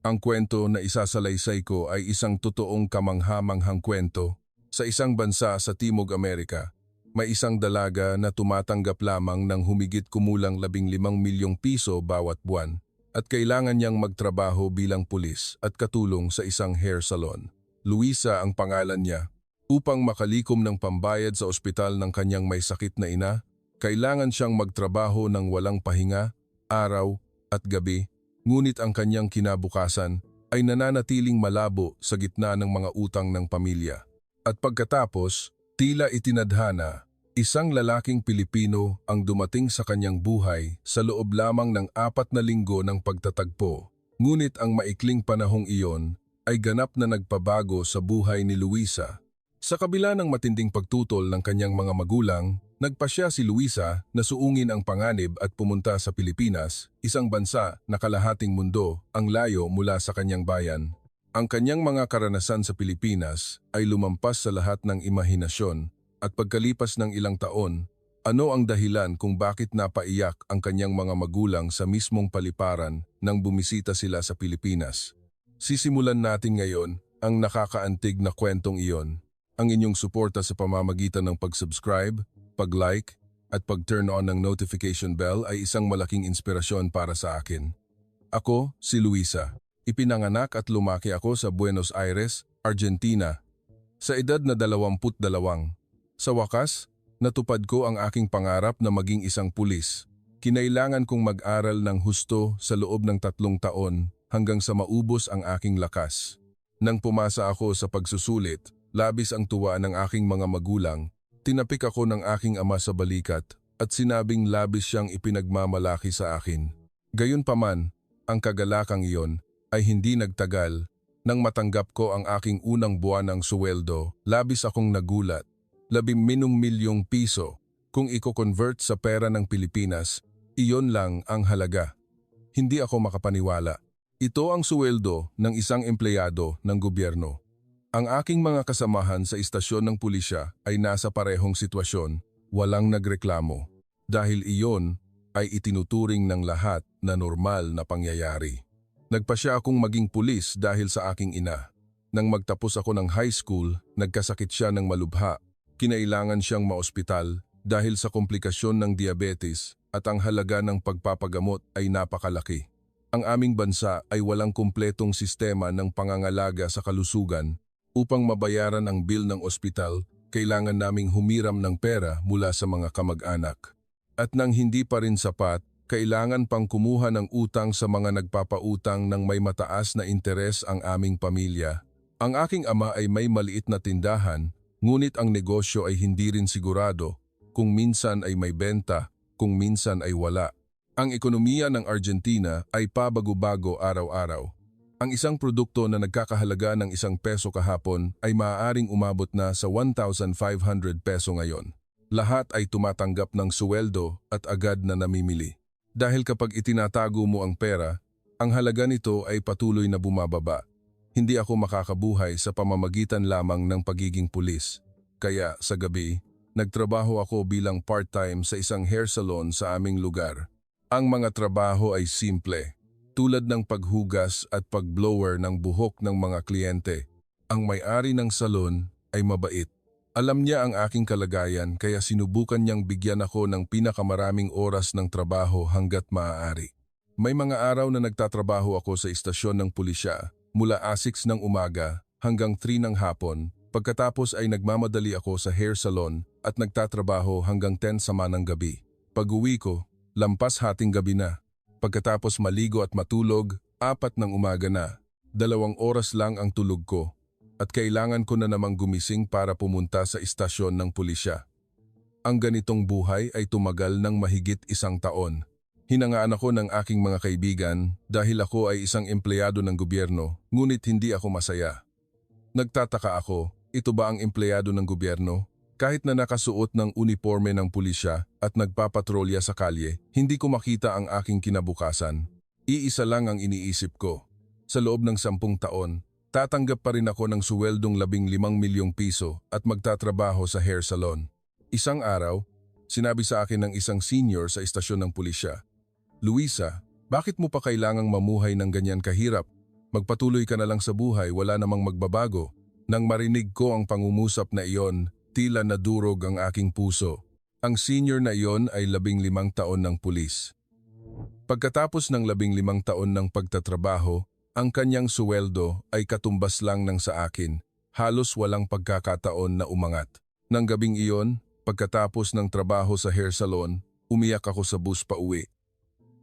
Ang kwento na isasalaysay ko ay isang totoong kamangha-manghang kwento. Sa isang bansa sa Timog Amerika, may isang dalaga na tumatanggap lamang ng humigit kumulang 15 milyong piso bawat buwan at kailangan niyang magtrabaho bilang pulis at katulong sa isang hair salon. Luisa ang pangalan niya. Upang makalikom ng pambayad sa ospital ng kanyang may sakit na ina, kailangan siyang magtrabaho ng walang pahinga, araw at gabi. Ngunit ang kanyang kinabukasan ay nananatiling malabo sa gitna ng mga utang ng pamilya. At pagkatapos, tila itinadhana, isang lalaking Pilipino ang dumating sa kanyang buhay sa loob lamang ng 4 na linggo ng pagtatagpo. Ngunit ang maikling panahong iyon ay ganap na nagpabago sa buhay ni Luisa. Sa kabila ng matinding pagtutol ng kanyang mga magulang, nagpasya si Luisa na suungin ang panganib at pumunta sa Pilipinas, isang bansa na kalahating mundo ang layo mula sa kanyang bayan. Ang kanyang mga karanasan sa Pilipinas ay lumampas sa lahat ng imahinasyon at pagkalipas ng ilang taon, ano ang dahilan kung bakit napaiyak ang kanyang mga magulang sa mismong paliparan nang bumisita sila sa Pilipinas? Sisimulan natin ngayon ang nakakaantig na kwentong iyon. Ang inyong suporta sa pamamagitan ng pag-subscribe, pag-like, at pag-turn on ng notification bell ay isang malaking inspirasyon para sa akin. Ako, si Luisa. Ipinanganak at lumaki ako sa Buenos Aires, Argentina, sa edad na 22. Sa wakas, natupad ko ang aking pangarap na maging isang pulis. Kinailangan kong mag-aral ng husto sa loob ng 3 taon hanggang sa maubos ang aking lakas. Nang pumasa ako sa pagsusulit, labis ang tuwa ng aking mga magulang, tinapik ako ng aking ama sa balikat at sinabing labis siyang ipinagmamalaki sa akin. Gayunpaman, ang kagalakang iyon ay hindi nagtagal. Nang matanggap ko ang aking unang buwan ng suweldo, labis akong nagulat. 15 milyong piso. Kung i-convert sa pera ng Pilipinas, iyon lang ang halaga. Hindi ako makapaniwala. Ito ang suweldo ng isang empleyado ng gobyerno. Ang aking mga kasamahan sa istasyon ng pulisya ay nasa parehong sitwasyon, walang nagreklamo. Dahil iyon ay itinuturing ng lahat na normal na pangyayari. Nagpasya akong maging pulis dahil sa aking ina. Nang magtapos ako ng high school, nagkasakit siya ng malubha. Kinailangan siyang maospital dahil sa komplikasyon ng diabetes at ang halaga ng pagpapagamot ay napakalaki. Ang aming bansa ay walang kumpletong sistema ng pangangalaga sa kalusugan. Upang mabayaran ang bill ng ospital, kailangan naming humiram ng pera mula sa mga kamag-anak. At nang hindi pa rin sapat, kailangan pang kumuha ng utang sa mga nagpapautang ng may mataas na interes ang aming pamilya. Ang aking ama ay may maliit na tindahan, ngunit ang negosyo ay hindi rin sigurado, kung minsan ay may benta, kung minsan ay wala. Ang ekonomiya ng Argentina ay pabago-bago araw-araw. Ang isang produkto na nagkakahalaga ng ₱1 kahapon ay maaaring umabot na sa 1,500 peso ngayon. Lahat ay tumatanggap ng suweldo at agad na namimili. Dahil kapag itinatago mo ang pera, ang halaga nito ay patuloy na bumababa. Hindi ako makakabuhay sa pamamagitan lamang ng pagiging pulis. Kaya sa gabi, nagtrabaho ako bilang part-time sa isang hair salon sa aming lugar. Ang mga trabaho ay simple. Tulad ng paghugas at pagblower ng buhok ng mga kliyente, ang may-ari ng salon ay mabait. Alam niya ang aking kalagayan kaya sinubukan niyang bigyan ako ng pinakamaraming oras ng trabaho hanggat maaari. May mga araw na nagtatrabaho ako sa istasyon ng pulisya mula 6 ng umaga hanggang 3 ng hapon. Pagkatapos ay nagmamadali ako sa hair salon at nagtatrabaho hanggang 10 sama ng gabi. Pag-uwi ko, lampas hating gabi na. Pagkatapos maligo at matulog, 4 ng umaga na. 2 oras lang ang tulog ko at kailangan ko na namang gumising para pumunta sa istasyon ng pulisya. Ang ganitong buhay ay tumagal ng mahigit 1 taon. Hinangaan ako ng aking mga kaibigan dahil ako ay isang empleyado ng gobyerno, ngunit hindi ako masaya. Nagtataka ako, ito ba ang empleyado ng gobyerno? Kahit na nakasuot ng uniforme ng pulisya at nagpapatrolya sa kalye, hindi ko makita ang aking kinabukasan. Iisa lang ang iniisip ko. Sa loob ng 10 taon, tatanggap pa rin ako ng suweldong 15 milyong piso at magtatrabaho sa hair salon. Isang araw, sinabi sa akin ng isang senior sa istasyon ng pulisya, "Luisa, bakit mo pa kailangang mamuhay ng ganyan kahirap? Magpatuloy ka na lang sa buhay, wala namang magbabago. Nang marinig ko ang pangungusap na iyon, tila nadurog ang aking puso. Ang senior na iyon ay 15 taon ng pulis. Pagkatapos ng 15 taon ng pagtatrabaho, ang kanyang suweldo ay katumbas lang ng sa akin. Halos walang pagkakataon na umangat. Nang gabing iyon, pagkatapos ng trabaho sa hair salon, umiyak ako sa bus pauwi.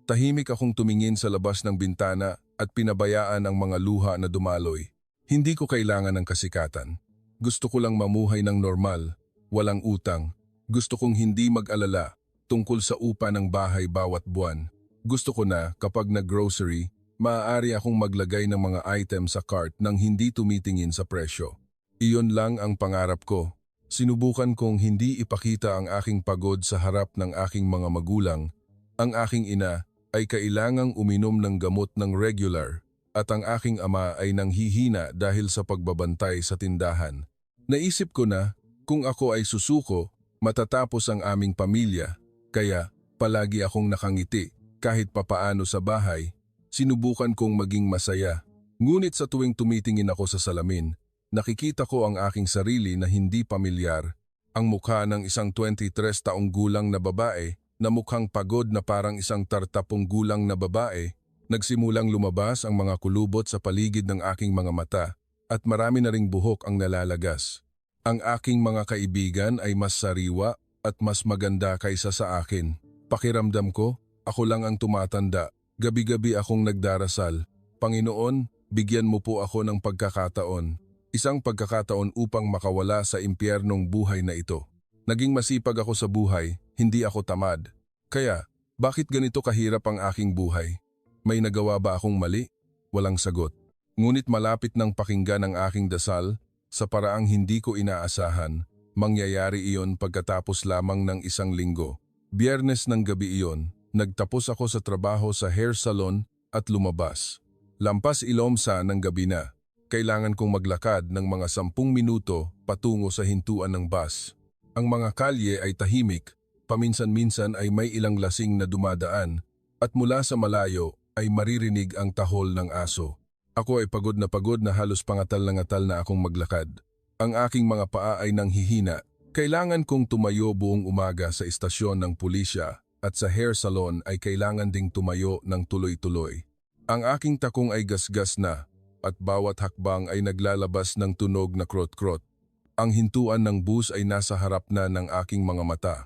Tahimik akong tumingin sa labas ng bintana at pinabayaan ang mga luha na dumaloy. Hindi ko kailangan ng kasikatan. Gusto ko lang mamuhay ng normal, walang utang. Gusto kong hindi mag-alala tungkol sa upa ng bahay bawat buwan. Gusto ko na kapag nag-grocery, maaari akong maglagay ng mga item sa cart nang hindi tumitingin sa presyo. Iyon lang ang pangarap ko. Sinubukan kong hindi ipakita ang aking pagod sa harap ng aking mga magulang. Ang aking ina ay kailangang uminom ng gamot ng regular at ang aking ama ay nanghihina dahil sa pagbabantay sa tindahan. Naisip ko na kung ako ay susuko, matatapos ang aming pamilya, kaya palagi akong nakangiti kahit papaano sa bahay. Sinubukan kong maging masaya. Ngunit sa tuwing tumitingin ako sa salamin, nakikita ko ang aking sarili na hindi pamilyar, ang mukha ng isang 23 taong gulang na babae na mukhang pagod na parang isang 30 gulang na babae. Nagsimulang lumabas ang mga kulubot sa paligid ng aking mga mata at marami na ring buhok ang nalalagas. Ang aking mga kaibigan ay mas sariwa at mas maganda kaysa sa akin. Pakiramdam ko, ako lang ang tumatanda. Gabi-gabi akong nagdarasal, Panginoon, bigyan mo po ako ng pagkakataon. Isang pagkakataon upang makawala sa impyernong buhay na ito. Naging masipag ako sa buhay, hindi ako tamad. Kaya, bakit ganito kahirap ang aking buhay? May nagawa ba akong mali? Walang sagot. Ngunit malapit ng pakinggan ang aking dasal, sa paraang hindi ko inaasahan, mangyayari iyon pagkatapos lamang ng 1 linggo. Biyernes ng gabi iyon, nagtapos ako sa trabaho sa hair salon at lumabas. Lampas Ilomsa ng gabi na. Kailangan kong maglakad ng mga 10 minuto patungo sa hintuan ng bus. Ang mga kalye ay tahimik, paminsan-minsan ay may ilang lasing na dumadaan, at mula sa malayo ay maririnig ang tahol ng aso. Ako ay pagod na halos pangatal na ngatal na akong maglakad. Ang aking mga paa ay nanghihina. Kailangan kong tumayo buong umaga sa istasyon ng pulisya at sa hair salon ay kailangan ding tumayo ng tuloy-tuloy. Ang aking takong ay gasgas na at bawat hakbang ay naglalabas ng tunog na krot-krot. Ang hintuan ng bus ay nasa harap na ng aking mga mata.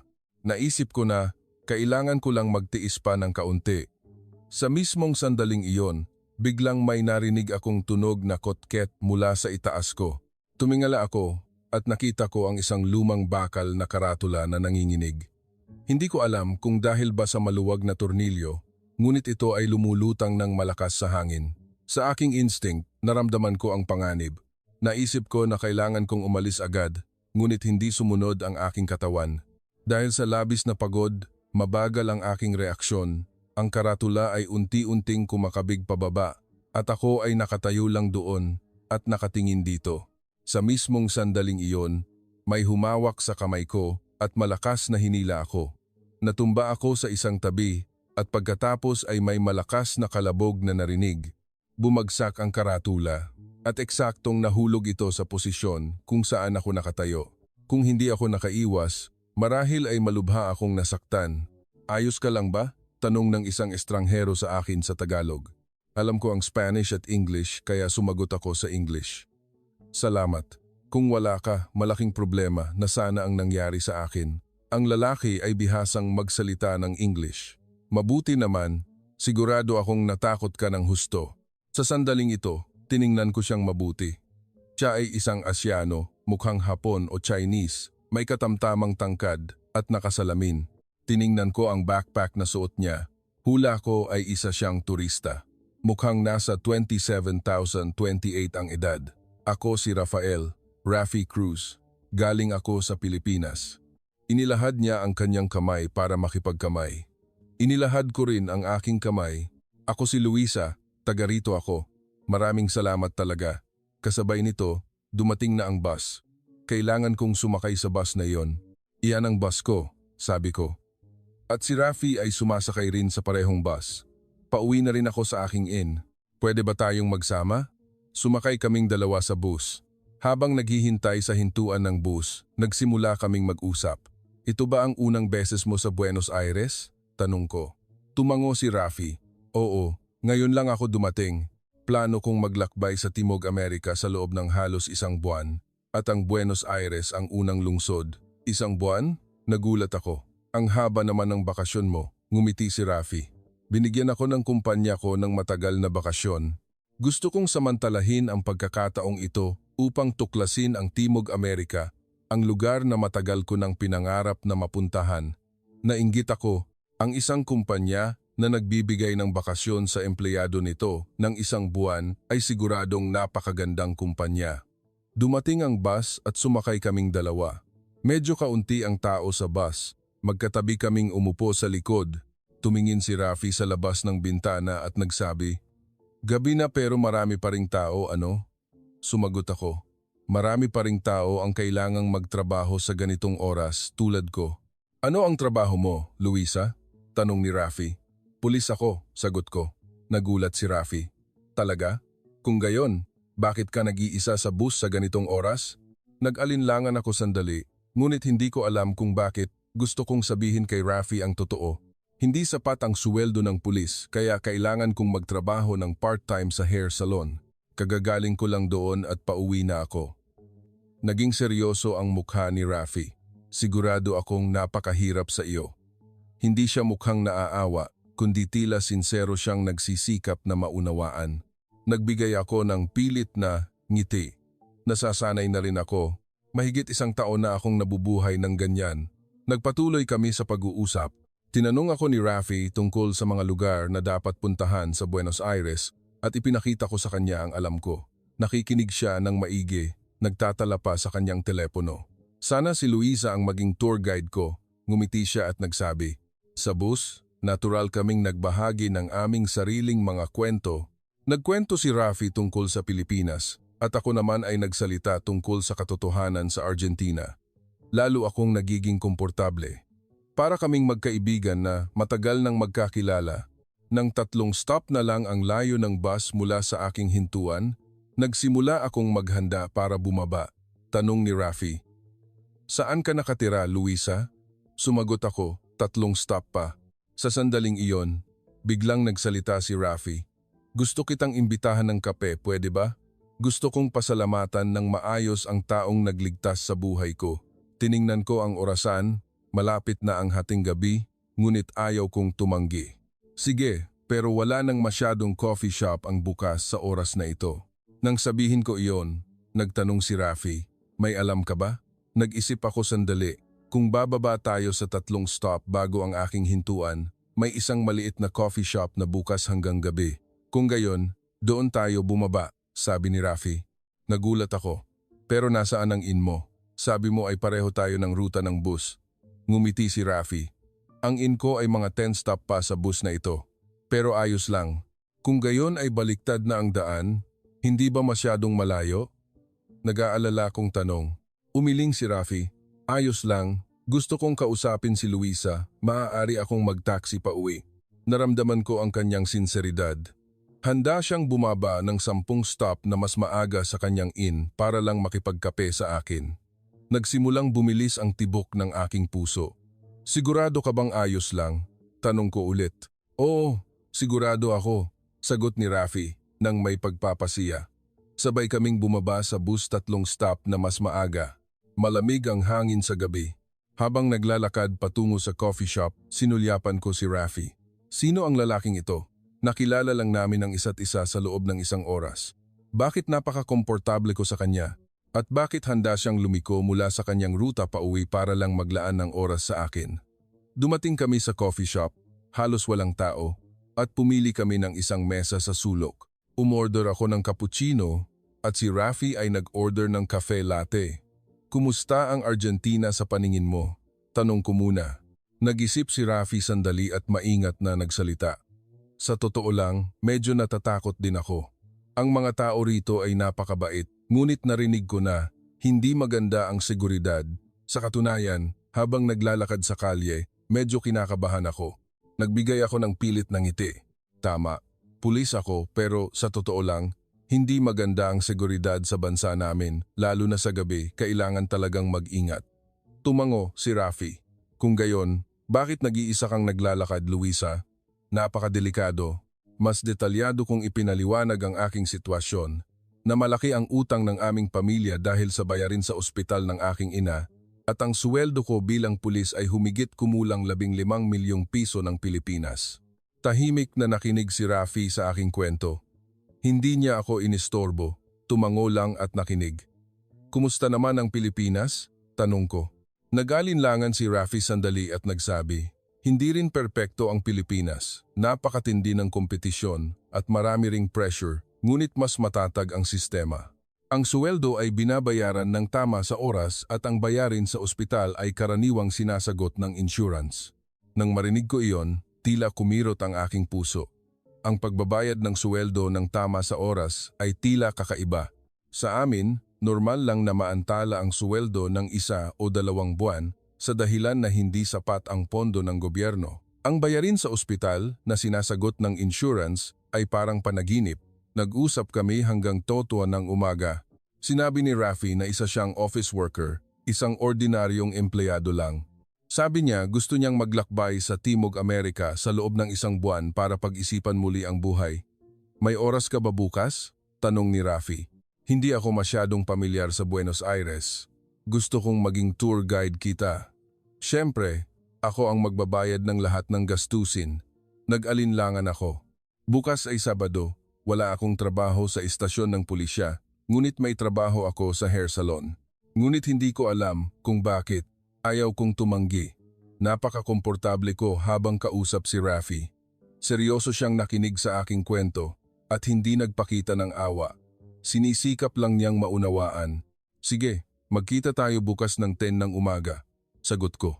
Naisip ko na kailangan ko lang magtiis pa ng kaunti. Sa mismong sandaling iyon, biglang may narinig akong tunog na kotket mula sa itaas ko. Tumingala ako at nakita ko ang isang lumang bakal na karatula na nanginginig. Hindi ko alam kung dahil ba sa maluwag na tornilyo, ngunit ito ay lumulutang ng malakas sa hangin. Sa aking instinct, naramdaman ko ang panganib. Naisip ko na kailangan kong umalis agad, ngunit hindi sumunod ang aking katawan. Dahil sa labis na pagod, mabagal ang aking reaksyon. Ang karatula ay unti-unting kumakabig pababa at ako ay nakatayo lang doon at nakatingin dito. Sa mismong sandaling iyon, may humawak sa kamay ko at malakas na hinila ako. Natumba ako sa isang tabi at pagkatapos ay may malakas na kalabog na narinig. Bumagsak ang karatula at eksaktong nahulog ito sa posisyon kung saan ako nakatayo. Kung hindi ako nakaiwas, marahil ay malubha akong nasaktan. Ayos ka lang ba? Tanong ng isang estranghero sa akin sa Tagalog. Alam ko ang Spanish at English kaya sumagot ako sa English. Salamat. Kung wala ka, malaking problema na sana ang nangyari sa akin. Ang lalaki ay bihasang magsalita ng English. Mabuti naman, sigurado akong natakot ka ng husto. Sa sandaling ito, tiningnan ko siyang mabuti. Siya ay isang Asyano, mukhang Hapon o Chinese, may katamtamang tangkad at nakasalamin. Tiningnan ko ang backpack na suot niya. Hula ko ay isa siyang turista. Mukhang nasa 27,028 ang edad. Ako si Rafael, Rafi Cruz. Galing ako sa Pilipinas. Inilahad niya ang kanyang kamay para makipagkamay. Inilahad ko rin ang aking kamay. Ako si Luisa, taga rito ako. Maraming salamat talaga. Kasabay nito, dumating na ang bus. Kailangan kong sumakay sa bus na iyon. Iyan ang bus ko, sabi ko. At si Rafi ay sumasakay rin sa parehong bus. Pauwi na rin ako sa aking inn. Pwede ba tayong magsama? Sumakay kaming dalawa sa bus. Habang naghihintay sa hintuan ng bus, nagsimula kaming mag-usap. Ito ba ang unang beses mo sa Buenos Aires? Tanong ko. Tumango si Rafi. Oo, ngayon lang ako dumating. Plano kong maglakbay sa Timog Amerika sa loob ng halos 1 buwan. At ang Buenos Aires ang unang lungsod. 1 buwan? Nagulat ako. Ang haba naman ng bakasyon mo, ngumiti si Rafi. Binigyan ako ng kumpanya ko ng matagal na bakasyon. Gusto kong samantalahin ang pagkakataong ito upang tuklasin ang Timog Amerika, ang lugar na matagal ko nang pinangarap na mapuntahan. Nainggit ako, ang isang kumpanya na nagbibigay ng bakasyon sa empleyado nito ng 1 buwan ay siguradong napakagandang kumpanya. Dumating ang bus at sumakay kaming dalawa. Medyo kaunti ang tao sa bus. Magkatabi kaming umupo sa likod. Tumingin si Rafi sa labas ng bintana at nagsabi, "Gabi na pero marami pa ring tao, ano?" Sumagot ako, "Marami pa ring tao ang kailangang magtrabaho sa ganitong oras tulad ko." "Ano ang trabaho mo, Luisa?" Tanong ni Rafi. "Pulis ako," sagot ko. Nagulat si Rafi. "Talaga? Kung gayon, bakit ka nag-iisa sa bus sa ganitong oras?" Nag-alinlangan ako sandali, ngunit hindi ko alam kung bakit. Gusto kong sabihin kay Rafi ang totoo. Hindi sapat ang suweldo ng pulis kaya kailangan kong magtrabaho ng part-time sa hair salon. Kagagaling ko lang doon at pauwi na ako. Naging seryoso ang mukha ni Rafi. Sigurado akong napakahirap sa iyo. Hindi siya mukhang naaawa, kundi tila sinsero siyang nagsisikap na maunawaan. Nagbigay ako ng pilit na ngiti. Nasasanay na rin ako. Mahigit 1 taon na akong nabubuhay ng ganyan. Nagpatuloy kami sa pag-uusap. Tinanong ako ni Rafi tungkol sa mga lugar na dapat puntahan sa Buenos Aires at ipinakita ko sa kanya ang alam ko. Nakikinig siya ng maigi, nagtatala pa sa kanyang telepono. Sana si Luisa ang maging tour guide ko. Ngumiti siya at nagsabi, "Sa bus, natural kaming nagbahagi ng aming sariling mga kwento." Nagkwento si Rafi tungkol sa Pilipinas at ako naman ay nagsalita tungkol sa katotohanan sa Argentina. Lalo akong nagiging komportable. Para kaming magkaibigan na matagal nang magkakilala. Nang 3 stop na lang ang layo ng bus mula sa aking hintuan, nagsimula akong maghanda para bumaba. Tanong ni Rafi, "Saan ka nakatira, Luisa?" Sumagot ako, 3 stop pa. Sa sandaling iyon, biglang nagsalita si Rafi. "Gusto kitang imbitahan ng kape, pwede ba? Gusto kong pasalamatan ng maayos ang taong nagligtas sa buhay ko." Tiningnan ko ang orasan, malapit na ang hating gabi, ngunit ayaw kong tumanggi. "Sige, pero wala nang masyadong coffee shop ang bukas sa oras na ito." Nang sabihin ko iyon, nagtanong si Rafi, "May alam ka ba?" Nag-isip ako sandali. Kung bababa tayo sa 3 stop bago ang aking hintuan, may isang maliit na coffee shop na bukas hanggang gabi. Kung gayon, doon tayo bumaba, sabi ni Rafi. Nagulat ako. "Pero nasaan ang inn mo? Sabi mo ay pareho tayo ng ruta ng bus." Ngumiti si Rafi. "Ang inn ko ay mga 10 stop pa sa bus na ito. Pero ayos lang. Kung gayon ay baliktad na ang daan, hindi ba masyadong malayo?" Nag-aalala kong tanong. Umiling si Rafi. "Ayos lang. Gusto kong kausapin si Luisa. Maaari akong mag-taxi pa uwi." Naramdaman ko ang kanyang sinseridad. Handa siyang bumaba ng 10 stop na mas maaga sa kanyang inn para lang makipagkape sa akin. Nagsimulang bumilis ang tibok ng aking puso. "Sigurado ka bang ayos lang?" Tanong ko ulit. "Oo, sigurado ako," sagot ni Rafi nang may pagpapasiya. Sabay kaming bumaba sa bus 3 stop na mas maaga. Malamig ang hangin sa gabi. Habang naglalakad patungo sa coffee shop, sinulyapan ko si Rafi. Sino ang lalaking ito? Nakilala lang namin ang isa't isa sa loob ng 1 oras. Bakit napaka-komportable ko sa kanya? At bakit handa siyang lumiko mula sa kanyang ruta pauwi para lang maglaan ng oras sa akin? Dumating kami sa coffee shop, halos walang tao, at pumili kami ng isang mesa sa sulok. Umorder ako ng cappuccino at si Rafi ay nag-order ng cafe latte. "Kumusta ang Argentina sa paningin mo?" Tanong ko muna. Nag-isip si Rafi sandali at maingat na nagsalita. "Sa totoo lang, medyo natatakot din ako. Ang mga tao rito ay napakabait, ngunit narinig ko na hindi maganda ang seguridad. Sa katunayan, habang naglalakad sa kalye, medyo kinakabahan ako." Nagbigay ako ng pilit ng ngiti. "Tama, Pulis ako pero sa totoo lang, hindi maganda ang seguridad sa bansa namin, lalo na sa gabi, kailangan talagang mag-ingat. Tumango si Rafi. Kung gayon, bakit nag-iisa kang naglalakad, Luisa? Napakadelikado. Mas detalyado kong ipinaliwanag ang aking sitwasyon, na malaki ang utang ng aming pamilya dahil sa bayarin sa ospital ng aking ina, at ang suweldo ko bilang pulis ay humigit kumulang 15 milyong piso ng Pilipinas. Tahimik na nakinig si Rafi sa aking kwento. Hindi niya ako inistorbo, tumango lang at nakinig. Kumusta naman ang Pilipinas? Tanong ko. Nag-alinlangan si Rafi sandali at nagsabi, hindi rin perpekto ang Pilipinas, napakatindi ng kompetisyon at marami ring pressure, ngunit mas matatag ang sistema. Ang suweldo ay binabayaran ng tama sa oras at ang bayarin sa ospital ay karaniwang sinasagot ng insurance. Nang marinig ko iyon, tila kumirot ang aking puso. Ang pagbabayad ng suweldo ng tama sa oras ay tila kakaiba. Sa amin, normal lang na maantala ang suweldo ng 1 o 2 buwan sa dahilan na hindi sapat ang pondo ng gobyerno. Ang bayarin sa ospital na sinasagot ng insurance ay parang panaginip. Nag-usap kami hanggang totoan ng umaga. Sinabi ni Rafi na isa siyang office worker, isang ordinaryong empleyado lang. Sabi niya gusto niyang maglakbay sa Timog Amerika sa loob ng 1 buwan para pag-isipan muli ang buhay. May oras ka ba bukas? Tanong ni Rafi. Hindi ako masyadong pamilyar sa Buenos Aires. Gusto kong maging tour guide kita. Siyempre, ako ang magbabayad ng lahat ng gastusin. Nag-alinlangan ako. Bukas ay Sabado, wala akong trabaho sa istasyon ng pulisya, ngunit may trabaho ako sa hair salon. Ngunit hindi ko alam kung bakit. Ayaw kong tumanggi. Napaka-komportable ko habang kausap si Rafi. Seryoso siyang nakinig sa aking kwento at hindi nagpakita ng awa. Sinisikap lang niyang maunawaan. Sige, magkita tayo bukas ng 10 ng umaga. Sagot ko.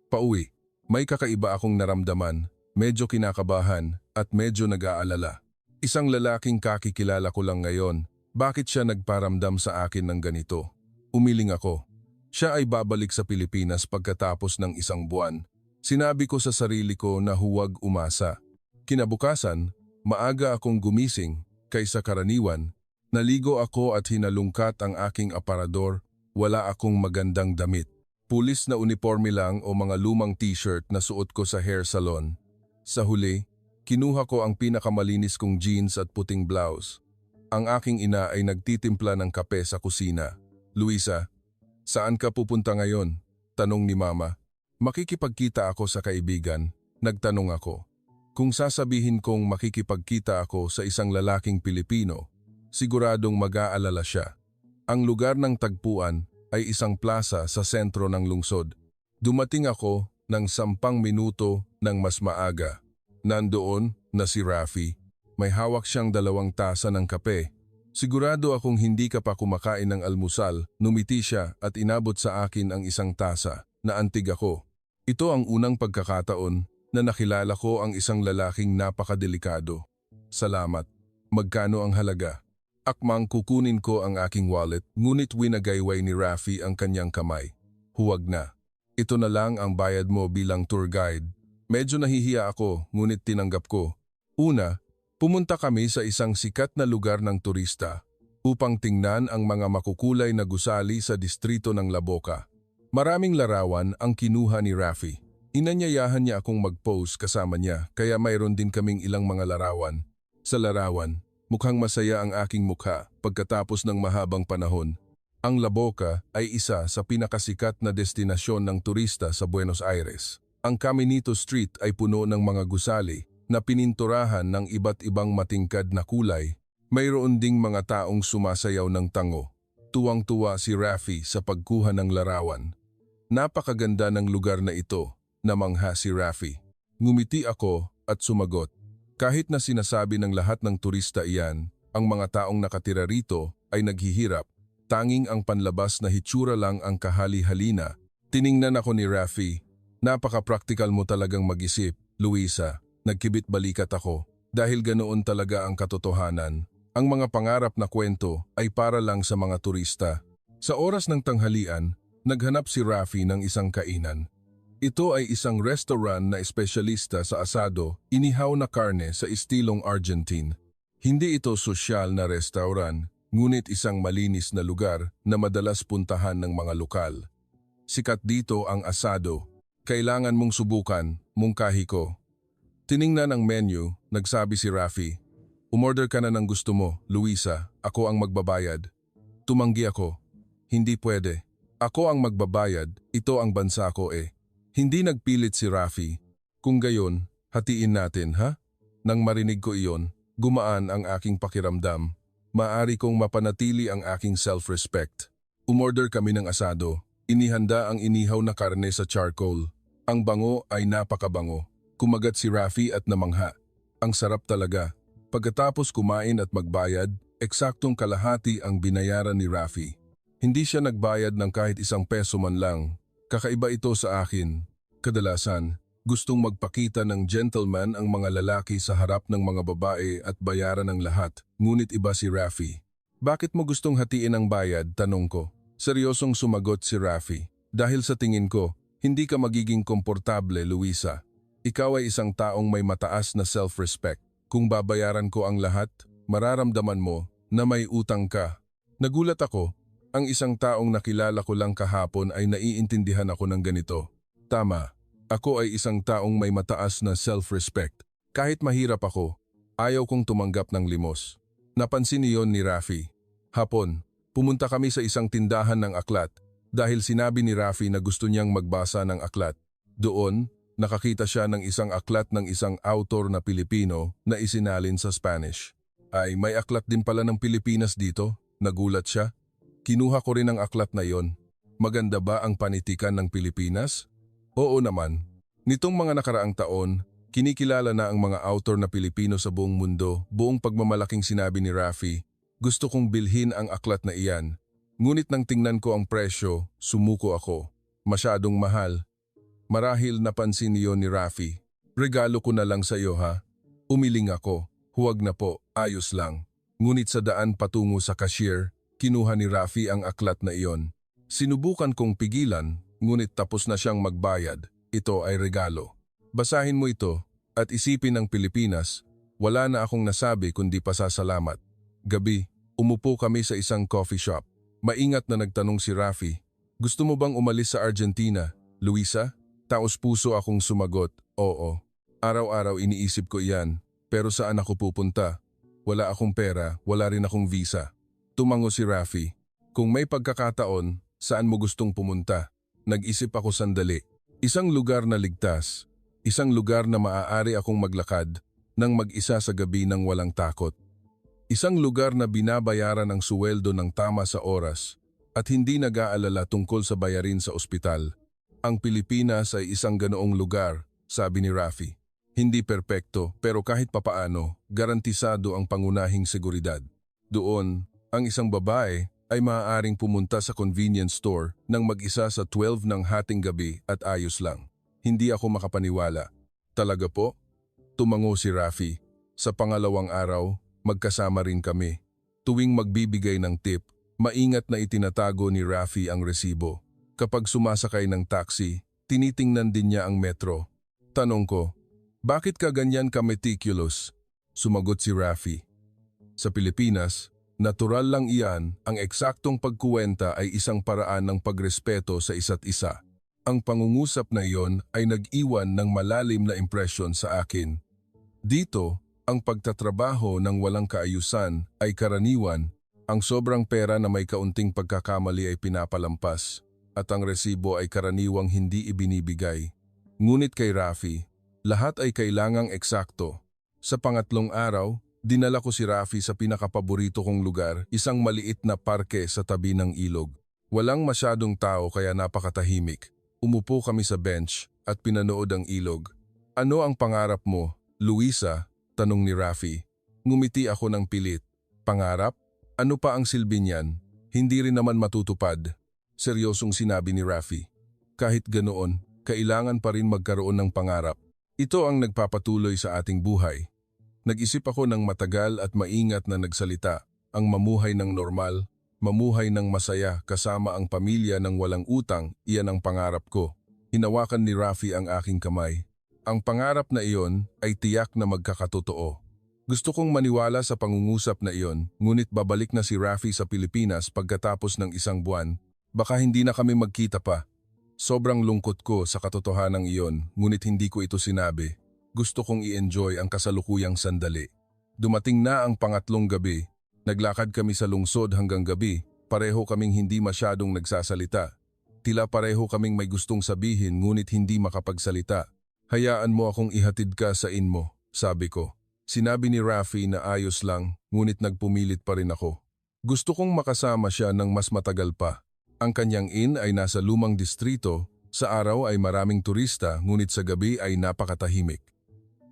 Pauwi. May kakaiba akong naramdaman, medyo kinakabahan at medyo nag-aalala. Isang lalaking kakikilala ko lang ngayon. Bakit siya nagparamdam sa akin ng ganito? Umiling ako. Siya ay babalik sa Pilipinas pagkatapos ng 1 buwan. Sinabi ko sa sarili ko na huwag umasa. Kinabukasan, maaga akong gumising kaysa karaniwan. Naligo ako at hinalungkat ang aking aparador. Wala akong magandang damit. Pulis na uniforme lang o mga lumang t-shirt na suot ko sa hair salon. Sa huli, kinuha ko ang pinakamalinis kong jeans at puting blouse. Ang aking ina ay nagtitimpla ng kape sa kusina. Luisa, saan ka pupunta ngayon? Tanong ni Mama. Makikipagkita ako sa kaibigan. Nagtanong ako. Kung sasabihin kong makikipagkita ako sa isang lalaking Pilipino, siguradong mag-aalala siya. Ang lugar ng tagpuan ay isang plaza sa sentro ng lungsod. Dumating ako ng 10 minuto ng mas maaga. Nandoon na si Rafi. May hawak siyang 2 tasa ng kape. Sigurado akong hindi ka pa kumakain ng almusal, numiti siya at inabot sa akin ang 1 tasa. Naantig ako. Ito ang unang pagkakataon na nakilala ko ang isang lalaking napakadelikado. Salamat. Magkano ang halaga? Akmang kukunin ko ang aking wallet, ngunit winagayway ni Rafi ang kanyang kamay. Huwag na. Ito na lang ang bayad mo bilang tour guide. Medyo nahihiya ako, ngunit tinanggap ko. Una, pumunta kami sa isang sikat na lugar ng turista upang tingnan ang mga makukulay na gusali sa distrito ng Laboca. Maraming larawan ang kinuha ni Rafi. Inanyayahan niya akong mag-pose kasama niya kaya mayroon din kaming ilang mga larawan. Sa larawan, mukhang masaya ang aking mukha pagkatapos ng mahabang panahon. Ang Laboca ay isa sa pinakasikat na destinasyon ng turista sa Buenos Aires. Ang Caminito Street ay puno ng mga gusali na pininturahan ng iba't ibang matingkad na kulay. Mayroon ding mga taong sumasayaw ng tango. Tuwang-tuwa si Rafi sa pagkuha ng larawan. Napakaganda ng lugar na ito, namangha si Rafi. Ngumiti ako at sumagot. Kahit na sinasabi ng lahat ng turista iyan, ang mga taong nakatira rito ay naghihirap. Tanging ang panlabas na hitsura lang ang kahali-halina. Tiningnan ako ni Rafi. Napaka-practical mo talagang mag-isip, Luisa. Nagkibit balikat ako. Dahil ganoon talaga ang katotohanan. Ang mga pangarap na kwento ay para lang sa mga turista. Sa oras ng tanghalian, naghanap si Rafi ng isang kainan. Ito ay isang restaurant na espesyalista sa asado, inihaw na karne sa istilong Argentine. Hindi ito sosyal na restaurant, ngunit isang malinis na lugar na madalas puntahan ng mga lokal. Sikat dito ang asado. Kailangan mong subukan, mungkahi ko. Tiningnan ang menu, nagsabi si Rafi. Umorder ka na ng gusto mo, Luisa, ako ang magbabayad. Tumanggi ako. Hindi pwede. Ako ang magbabayad, ito ang bansa ko eh. Hindi nagpilit si Rafi. Kung gayon, hatiin natin ha? Nang marinig ko iyon, gumaan ang aking pakiramdam. Maari kong mapanatili ang aking self-respect. Umorder kami ng asado. Inihanda ang inihaw na karne sa charcoal. Ang bango ay napakabango. Kumagat si Rafi at namangha. Ang sarap talaga. Pagkatapos kumain at magbayad, eksaktong kalahati ang binayaran ni Rafi. Hindi siya nagbayad ng kahit isang peso man lang. Kakaiba ito sa akin. Kadalasan, gustong magpakita ng gentleman ang mga lalaki sa harap ng mga babae at bayaran ng lahat. Ngunit iba si Rafi. Bakit mo gustong hatiin ang bayad? Tanong ko. Seryosong sumagot si Rafi. Dahil sa tingin ko, hindi ka magiging komportable, Luisa. Ikaw ay isang taong may mataas na self-respect. Kung babayaran ko ang lahat, mararamdaman mo na may utang ka. Nagulat ako. Ang isang taong nakilala ko lang kahapon ay naiintindihan ako ng ganito. Tama, ako ay isang taong may mataas na self-respect. Kahit mahirap ako, ayaw kong tumanggap ng limos. Napansin niyon ni Rafi. Hapon, pumunta kami sa isang tindahan ng aklat dahil sinabi ni Rafi na gusto niyang magbasa ng aklat. Doon, nakakita siya ng isang aklat ng isang author na Pilipino na isinalin sa Spanish. Ay, may aklat din pala ng Pilipinas dito, nagulat siya. Kinuha ko rin ang aklat na yon. Maganda ba ang panitikan ng Pilipinas? Oo naman. Nitong mga nakaraang taon, kinikilala na ang mga author na Pilipino sa buong mundo. Buong pagmamalaking sinabi ni Rafi, gusto kong bilhin ang aklat na iyan. Ngunit nang tingnan ko ang presyo, sumuko ako. Masyadong mahal. Marahil napansin niyo ni Rafi. Regalo ko na lang sa iyo ha. Umiling ako. Huwag na po, ayos lang. Ngunit sa daan patungo sa cashier, kinuha ni Rafi ang aklat na iyon. Sinubukan kong pigilan, ngunit tapos na siyang magbayad. Ito ay regalo. Basahin mo ito at isipin ng Pilipinas, wala na akong nasabi kundi pasasalamat. Gabi, umupo kami sa isang coffee shop. Maingat na nagtanong si Rafi, gusto mo bang umalis sa Argentina, Luisa? Taos puso akong sumagot, oo. Araw-araw iniisip ko iyan, pero saan ako pupunta? Wala akong pera, wala rin akong visa. Tumango si Rafi. Kung may pagkakataon, saan mo gustong pumunta? Nag-isip ako sandali. Isang lugar na ligtas. Isang lugar na maaari akong maglakad nang mag-isa sa gabi nang walang takot. Isang lugar na binabayaran ang suweldo ng tama sa oras at hindi nag-aalala tungkol sa bayarin sa ospital. Ang Pilipinas ay isang ganoong lugar, sabi ni Rafi. Hindi perpekto pero kahit papaano, garantisado ang pangunahing seguridad. Doon, ang isang babae ay maaaring pumunta sa convenience store nang mag-isa sa 12 ng hating gabi at ayos lang. Hindi ako makapaniwala. Talaga po? Tumango si Rafi. Sa pangalawang araw, magkasama rin kami. Tuwing magbibigay ng tip, maingat na itinatago ni Rafi ang resibo. Kapag sumasakay ng taxi, tinitingnan din niya ang metro. Tanong ko, bakit ka ganyan ka-meticulous? Sumagot si Rafi. Sa Pilipinas, natural lang iyan, ang eksaktong pagkuwenta ay isang paraan ng pagrespeto sa isa't isa. Ang pangungusap na iyon ay nag-iwan ng malalim na impresyon sa akin. Dito, ang pagtatrabaho ng walang kaayusan ay karaniwan, ang sobrang pera na may kaunting pagkakamali ay pinapalampas, at ang resibo ay karaniwang hindi ibinibigay. Ngunit kay Rafi, lahat ay kailangang eksakto. Sa pangatlong araw, dinala ko si Rafi sa pinakapaborito kong lugar, isang maliit na parke sa tabi ng ilog. Walang masyadong tao kaya napakatahimik. Umupo kami sa bench at pinanood ang ilog. Ano ang pangarap mo, Luisa? Tanong ni Rafi. Ngumiti ako ng pilit. Pangarap? Ano pa ang silbi niyan? Hindi rin naman matutupad. Seryosong sinabi ni Rafi. Kahit ganoon, kailangan pa rin magkaroon ng pangarap. Ito ang nagpapatuloy sa ating buhay. Nag-isip ako ng matagal at maingat na nagsalita, ang mamuhay ng normal, mamuhay ng masaya kasama ang pamilya ng walang utang, iyan ang pangarap ko. Hinawakan ni Rafi ang aking kamay. Ang pangarap na iyon ay tiyak na magkakatotoo. Gusto kong maniwala sa pangungusap na iyon, ngunit babalik na si Rafi sa Pilipinas pagkatapos ng isang buwan. Baka hindi na kami magkita pa. Sobrang lungkot ko sa katotohanang iyon, ngunit hindi ko ito sinabi. Gusto kong i-enjoy ang kasalukuyang sandali. Dumating na ang pangatlong gabi. Naglakad kami sa lungsod hanggang gabi. Pareho kaming hindi masyadong nagsasalita. Tila pareho kaming may gustong sabihin ngunit hindi makapagsalita. Hayaan mo akong ihatid ka sa inn mo, sabi ko. Sinabi ni Rafi na ayos lang, ngunit nagpumilit pa rin ako. Gusto kong makasama siya ng mas matagal pa. Ang kanyang inn ay nasa lumang distrito, sa araw ay maraming turista ngunit sa gabi ay napakatahimik.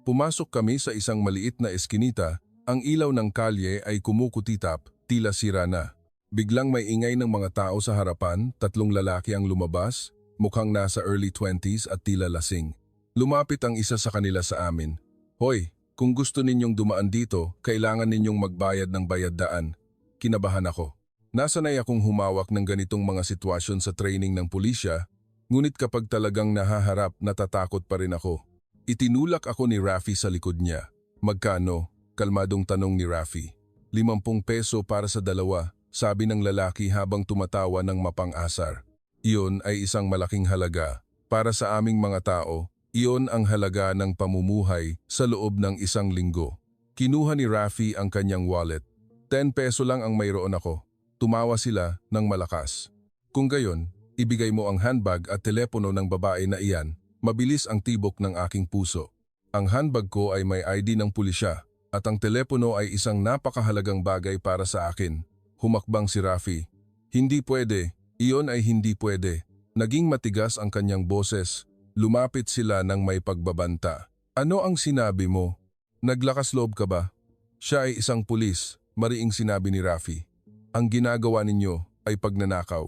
Pumasok kami sa isang maliit na eskinita, ang ilaw ng kalye ay kumukutitap, tila sira na. Biglang may ingay ng mga tao sa harapan, 3 lalaki ang lumabas, mukhang nasa early 20s at tila lasing. Lumapit ang isa sa kanila sa amin. Hoy! Kung gusto ninyong dumaan dito, kailangan ninyong magbayad ng bayad-daan. Kinabahan ako. Nasanay akong humawak ng ganitong mga sitwasyon sa training ng pulisya, ngunit kapag talagang nahaharap, natatakot pa rin ako. Itinulak ako ni Rafi sa likod niya. Magkano? Kalmadong tanong ni Rafi. 50 peso para sa dalawa, sabi ng lalaki habang tumatawa ng mapang-asar. Iyon ay isang malaking halaga. Para sa aming mga tao, iyon ang halaga ng pamumuhay sa loob ng isang linggo. Kinuha ni Rafi ang kanyang wallet. 10 peso lang ang mayroon ako. Tumawa sila ng malakas. Kung gayon, ibigay mo ang handbag at telepono ng babae na iyan. Mabilis ang tibok ng aking puso. Ang handbag ko ay may ID ng pulisya at ang telepono ay isang napakahalagang bagay para sa akin. Humakbang si Rafi. Hindi pwede. Iyon ay hindi pwede. Naging matigas ang kanyang boses. Lumapit sila ng may pagbabanta. Ano ang sinabi mo? Naglakas loob ka ba? Siya ay isang pulis, mariing sinabi ni Rafi. Ang ginagawa ninyo ay pagnanakaw.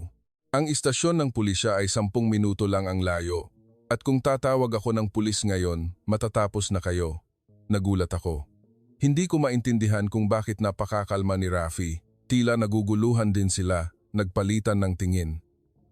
Ang istasyon ng pulisya ay 10 minuto lang ang layo. At kung tatawag ako ng pulis ngayon, matatapos na kayo. Nagulat ako. Hindi ko maintindihan kung bakit napakakalma ni Rafi. Tila naguguluhan din sila, nagpalitan ng tingin.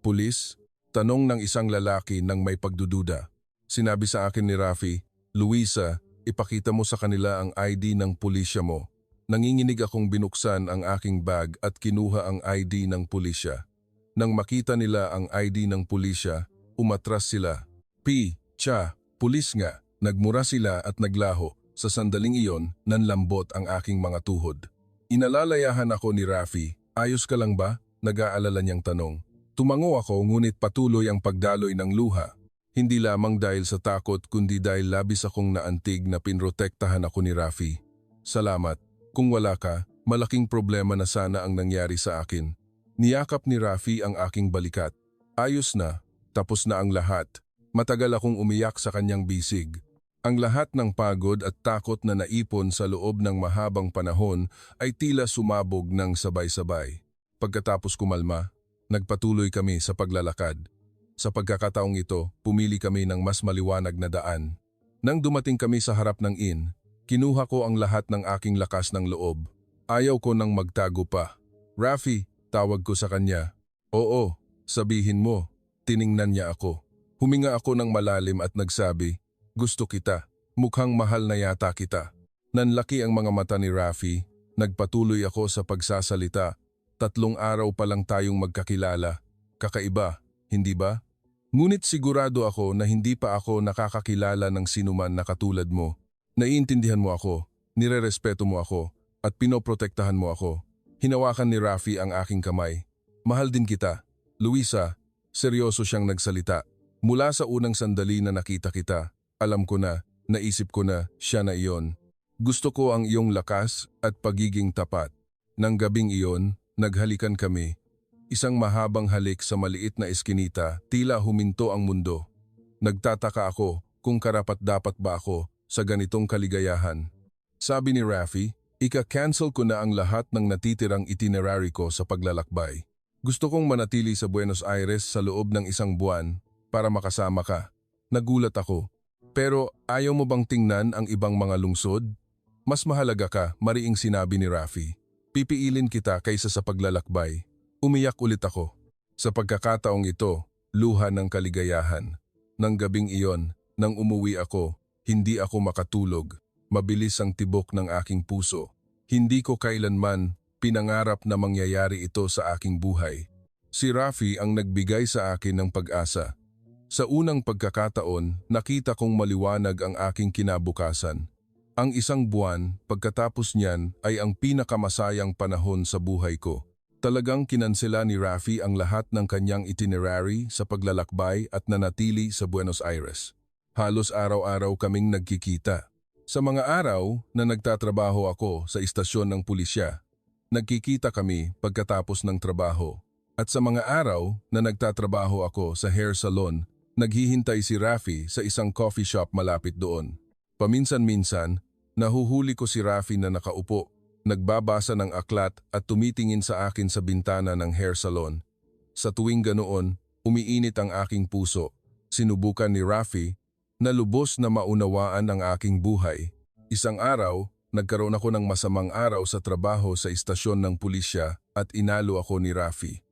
Pulis? Tanong ng isang lalaki nang may pagdududa. Sinabi sa akin ni Rafi, Luisa, ipakita mo sa kanila ang ID ng pulisya mo. Nanginginig akong binuksan ang aking bag at kinuha ang ID ng pulisya. Nang makita nila ang ID ng pulisya, umatras sila. Pulis nga. Nagmura sila at naglaho. Sa sandaling iyon, nanlambot ang aking mga tuhod. Inalalayahan ako ni Rafi. Ayos ka lang ba? Nag-aalala niyang tanong. Tumango ako ngunit patuloy ang pagdaloy ng luha. Hindi lamang dahil sa takot kundi dahil labis akong naantig na pinrotektahan ako ni Rafi. Salamat. Kung wala ka, malaking problema na sana ang nangyari sa akin. Niyakap ni Rafi ang aking balikat. Ayos na. Tapos na ang lahat. Matagal akong umiyak sa kanyang bisig. Ang lahat ng pagod at takot na naipon sa loob ng mahabang panahon ay tila sumabog ng sabay-sabay. Pagkatapos kumalma, nagpatuloy kami sa paglalakad. Sa pagkakataong ito, pumili kami ng mas maliwanag na daan. Nang dumating kami sa harap ng inn, kinuha ko ang lahat ng aking lakas ng loob. Ayaw ko nang magtago pa. Rafi, tawag ko sa kanya. Oo, sabihin mo. Tiningnan niya ako. Huminga ako ng malalim at nagsabi, gusto kita. Mukhang mahal na yata kita. Nanlaki ang mga mata ni Rafi. Nagpatuloy ako sa pagsasalita. 3 araw pa lang tayong magkakilala. Kakaiba, hindi ba? Ngunit sigurado ako na hindi pa ako nakakakilala ng sinuman na katulad mo. Naiintindihan mo ako, nirerespeto mo ako, at pinoprotektahan mo ako. Hinawakan ni Rafi ang aking kamay. Mahal din kita. Luisa, seryoso siyang nagsalita. Mula sa unang sandali na nakita kita, alam ko na, naisip ko na, siya na iyon. Gusto ko ang iyong lakas at pagiging tapat. Nang gabing iyon, naghalikan kami. Isang mahabang halik sa maliit na eskinita, tila huminto ang mundo. Nagtataka ako kung karapat-dapat ba ako sa ganitong kaligayahan. Sabi ni Rafi, ika-cancel ko na ang lahat ng natitirang itinerary ko sa paglalakbay. Gusto kong manatili sa Buenos Aires sa loob ng 1 buwan para makasama ka. Nagulat ako. Pero ayaw mo bang tingnan ang ibang mga lungsod? Mas mahalaga ka, mariing sinabi ni Rafi. Pipiilin kita kaysa sa paglalakbay. Umiyak ulit ako. Sa pagkakataong ito, luha ng kaligayahan. Nang gabing iyon, nang umuwi ako, hindi ako makatulog. Mabilis ang tibok ng aking puso. Hindi ko kailanman pinangarap na mangyayari ito sa aking buhay. Si Rafi ang nagbigay sa akin ng pag-asa. Sa unang pagkakataon, nakita kong maliwanag ang aking kinabukasan. Ang isang buwan, pagkatapos niyan, ay ang pinakamasayang panahon sa buhay ko. Talagang kinansela ni Rafi ang lahat ng kanyang itinerary sa paglalakbay at nanatili sa Buenos Aires. Halos araw-araw kaming nagkikita. Sa mga araw na nagtatrabaho ako sa istasyon ng pulisya, nagkikita kami pagkatapos ng trabaho. At sa mga araw na nagtatrabaho ako sa hair salon, naghihintay si Rafi sa isang coffee shop malapit doon. Paminsan-minsan, nahuhuli ko si Rafi na nakaupo, nagbabasa ng aklat at tumitingin sa akin sa bintana ng hair salon. Sa tuwing ganoon, umiinit ang aking puso. Sinubukan ni Rafi na lubos na maunawaan ang aking buhay. Isang araw, nagkaroon ako ng masamang araw sa trabaho sa istasyon ng pulisya at inalo ako ni Rafi.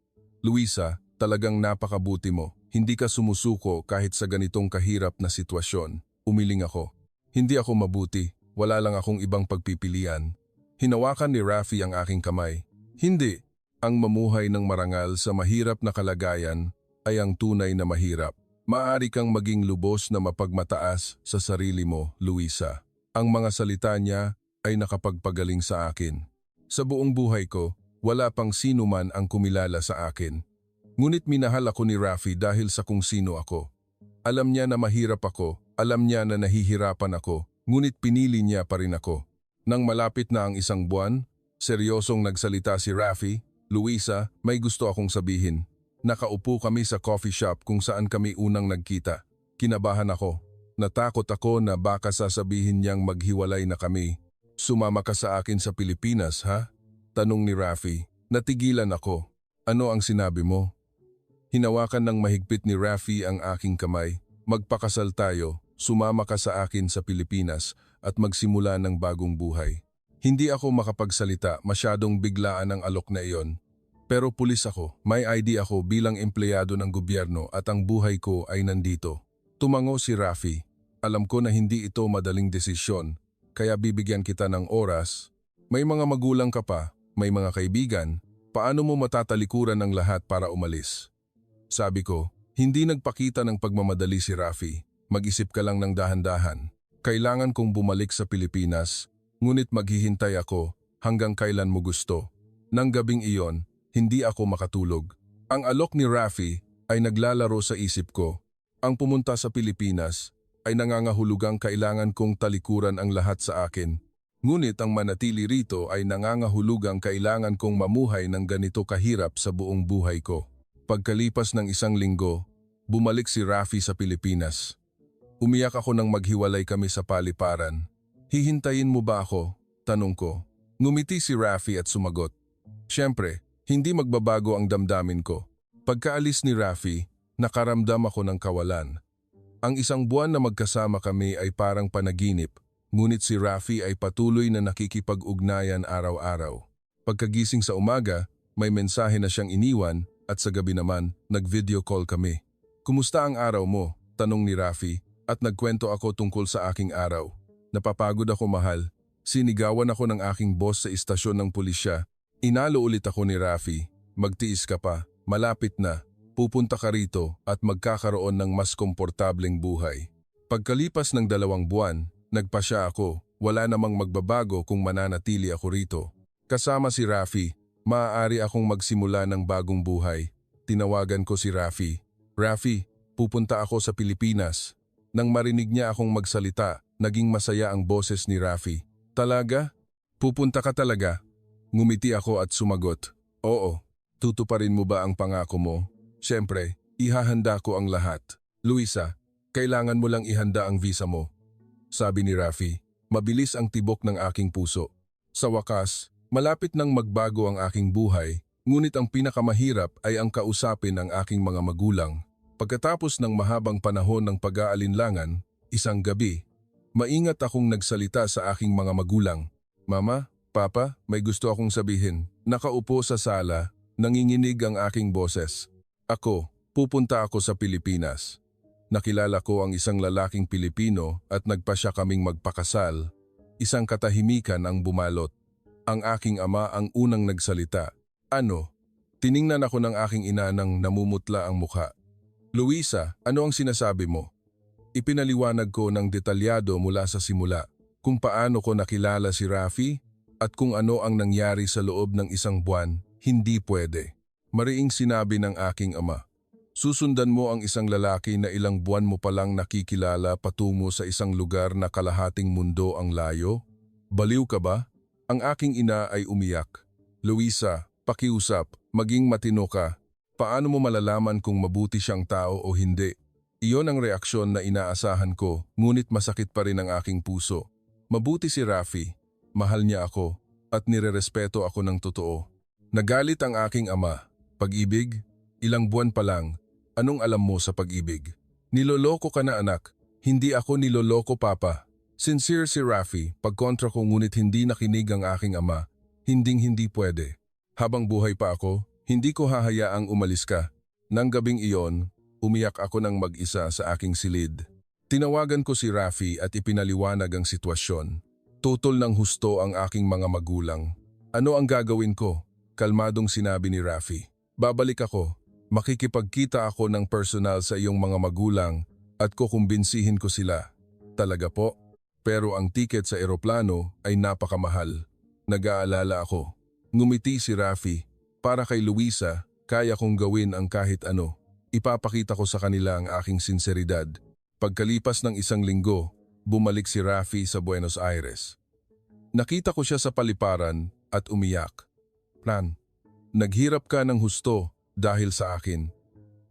Luisa, talagang napakabuti mo. Hindi ka sumusuko kahit sa ganitong kahirap na sitwasyon. Umiling ako. Hindi ako mabuti. Wala lang akong ibang pagpipilian. Hinawakan ni Rafi ang aking kamay. Hindi. Ang mamuhay ng marangal sa mahirap na kalagayan ay ang tunay na mahirap. Maaari kang maging lubos na mapagmataas sa sarili mo, Luisa. Ang mga salita niya ay nakapagpagaling sa akin. Sa buong buhay ko, wala pang sino man ang kumilala sa akin. Ngunit minahal ako ni Rafi dahil sa kung sino ako. Alam niya na mahirap ako, alam niya na nahihirapan ako, ngunit pinili niya pa rin ako. Nang malapit na ang isang buwan, seryosong nagsalita si Rafi, Luisa, may gusto akong sabihin. Nakaupo kami sa coffee shop kung saan kami unang nagkita. Kinabahan ako. Natakot ako na baka sasabihin niyang maghiwalay na kami. Sumama ka sa akin sa Pilipinas, ha? Tanong ni Rafi. Natigilan ako. Ano ang sinabi mo? Hinawakan ng mahigpit ni Rafi ang aking kamay. Magpakasal tayo, sumama ka sa akin sa Pilipinas at magsimula ng bagong buhay. Hindi ako makapagsalita, masyadong biglaan ang alok na iyon. Pero pulis ako, may ID ako bilang empleyado ng gobyerno at ang buhay ko ay nandito. Tumango si Rafi. Alam ko na hindi ito madaling desisyon, kaya bibigyan kita ng oras. May mga magulang ka pa, may mga kaibigan, paano mo matatalikuran ng lahat para umalis? Sabi ko, hindi nagpakita ng pagmamadali si Rafi. Mag-isip ka lang ng dahan-dahan. Kailangan kong bumalik sa Pilipinas, ngunit maghihintay ako hanggang kailan mo gusto. Nang gabing iyon, hindi ako makatulog. Ang alok ni Rafi ay naglalaro sa isip ko. Ang pumunta sa Pilipinas ay nangangahulugang kailangan kong talikuran ang lahat sa akin. Ngunit ang manatili rito ay nangangahulugang kailangan kong mamuhay ng ganito kahirap sa buong buhay ko. Pagkalipas ng isang linggo, bumalik si Rafi sa Pilipinas. Umiyak ako nang maghiwalay kami sa paliparan. Hihintayin mo ba ako? Tanong ko. Ngumiti si Rafi at sumagot. Siyempre, hindi magbabago ang damdamin ko. Pagkaalis ni Rafi, nakaramdam ako ng kawalan. Ang isang buwan na magkasama kami ay parang panaginip, ngunit si Rafi ay patuloy na nakikipag-ugnayan araw-araw. Pagkagising sa umaga, may mensahe na siyang iniwan at sa gabi naman, nag-video call kami. Kumusta ang araw mo? Tanong ni Rafi at nagkwento ako tungkol sa aking araw. Napapagod ako, mahal. Sinigawan ako ng aking boss sa istasyon ng pulisya. Inalo ulit ako ni Rafi. Magtiis ka pa, malapit na. Pupunta ka rito at magkakaroon ng mas komportableng buhay. Pagkalipas ng 2 buwan, nagpasya ako. Wala namang magbabago kung mananatili ako rito. Kasama si Rafi, maaari akong magsimula ng bagong buhay. Tinawagan ko si Rafi. Rafi, pupunta ako sa Pilipinas. Nang marinig niya akong magsalita, naging masaya ang boses ni Rafi. Talaga? Pupunta ka talaga? Ngumiti ako at sumagot. Oo. Tutuparin mo ba ang pangako mo? Siyempre, ihahanda ko ang lahat. Luisa, kailangan mo lang ihanda ang visa mo. Sabi ni Rafi. Mabilis ang tibok ng aking puso. Sa wakas, malapit nang magbago ang aking buhay, ngunit ang pinakamahirap ay ang kausapin ng aking mga magulang. Pagkatapos ng mahabang panahon ng pag-aalinlangan, isang gabi, maingat akong nagsalita sa aking mga magulang. Mama, Papa, may gusto akong sabihin. Nakaupo sa sala, nanginginig ang aking boses. Pupunta ako sa Pilipinas. Nakilala ko ang isang lalaking Pilipino at nagpasya kaming magpakasal. Isang katahimikan ang bumalot. Ang aking ama ang unang nagsalita. Ano? Tiningnan ako ng aking ina nang namumutla ang mukha. Luisa, ano ang sinasabi mo? Ipinaliwanag ko ng detalyado mula sa simula kung paano ko nakilala si Rafi at kung ano ang nangyari sa loob ng isang buwan. Hindi pwede. Mariing sinabi ng aking ama. Susundan mo ang isang lalaki na ilang buwan mo palang nakikilala patungo sa isang lugar na kalahating mundo ang layo? Baliw ka ba? Ang aking ina ay umiyak. Luisa, pakiusap, maging matino ka. Paano mo malalaman kung mabuti siyang tao o hindi? Iyon ang reaksyon na inaasahan ko, ngunit masakit pa rin ang aking puso. Mabuti si Rafi, mahal niya ako, at nirerespeto ako ng totoo. Nagalit ang aking ama. Pag-ibig? Ilang buwan pa lang. Anong alam mo sa pag-ibig? Niloloko ka na anak. Hindi ako niloloko papa. Sincere si Rafi, pagkontra ko ngunit hindi nakinig ang aking ama. Hindi pwede. Habang buhay pa ako, hindi ko hahayaang umalis ka. Nang gabing iyon, umiyak ako ng mag-isa sa aking silid. Tinawagan ko si Rafi at ipinaliwanag ang sitwasyon. Tutol ng husto ang aking mga magulang. Ano ang gagawin ko? Kalmadong sinabi ni Rafi. Babalik ako. Makikipagkita ako ng personal sa iyong mga magulang at kukumbinsihin ko sila. Talaga po? Pero ang tiket sa eroplano ay napakamahal. Nag-aalala ako. Ngumiti si Rafi. Para kay Luisa, kaya kong gawin ang kahit ano. Ipapakita ko sa kanila ang aking sinseridad. Pagkalipas ng isang linggo, bumalik si Rafi sa Buenos Aires. Nakita ko siya sa paliparan at umiyak. Plan, naghirap ka ng husto dahil sa akin.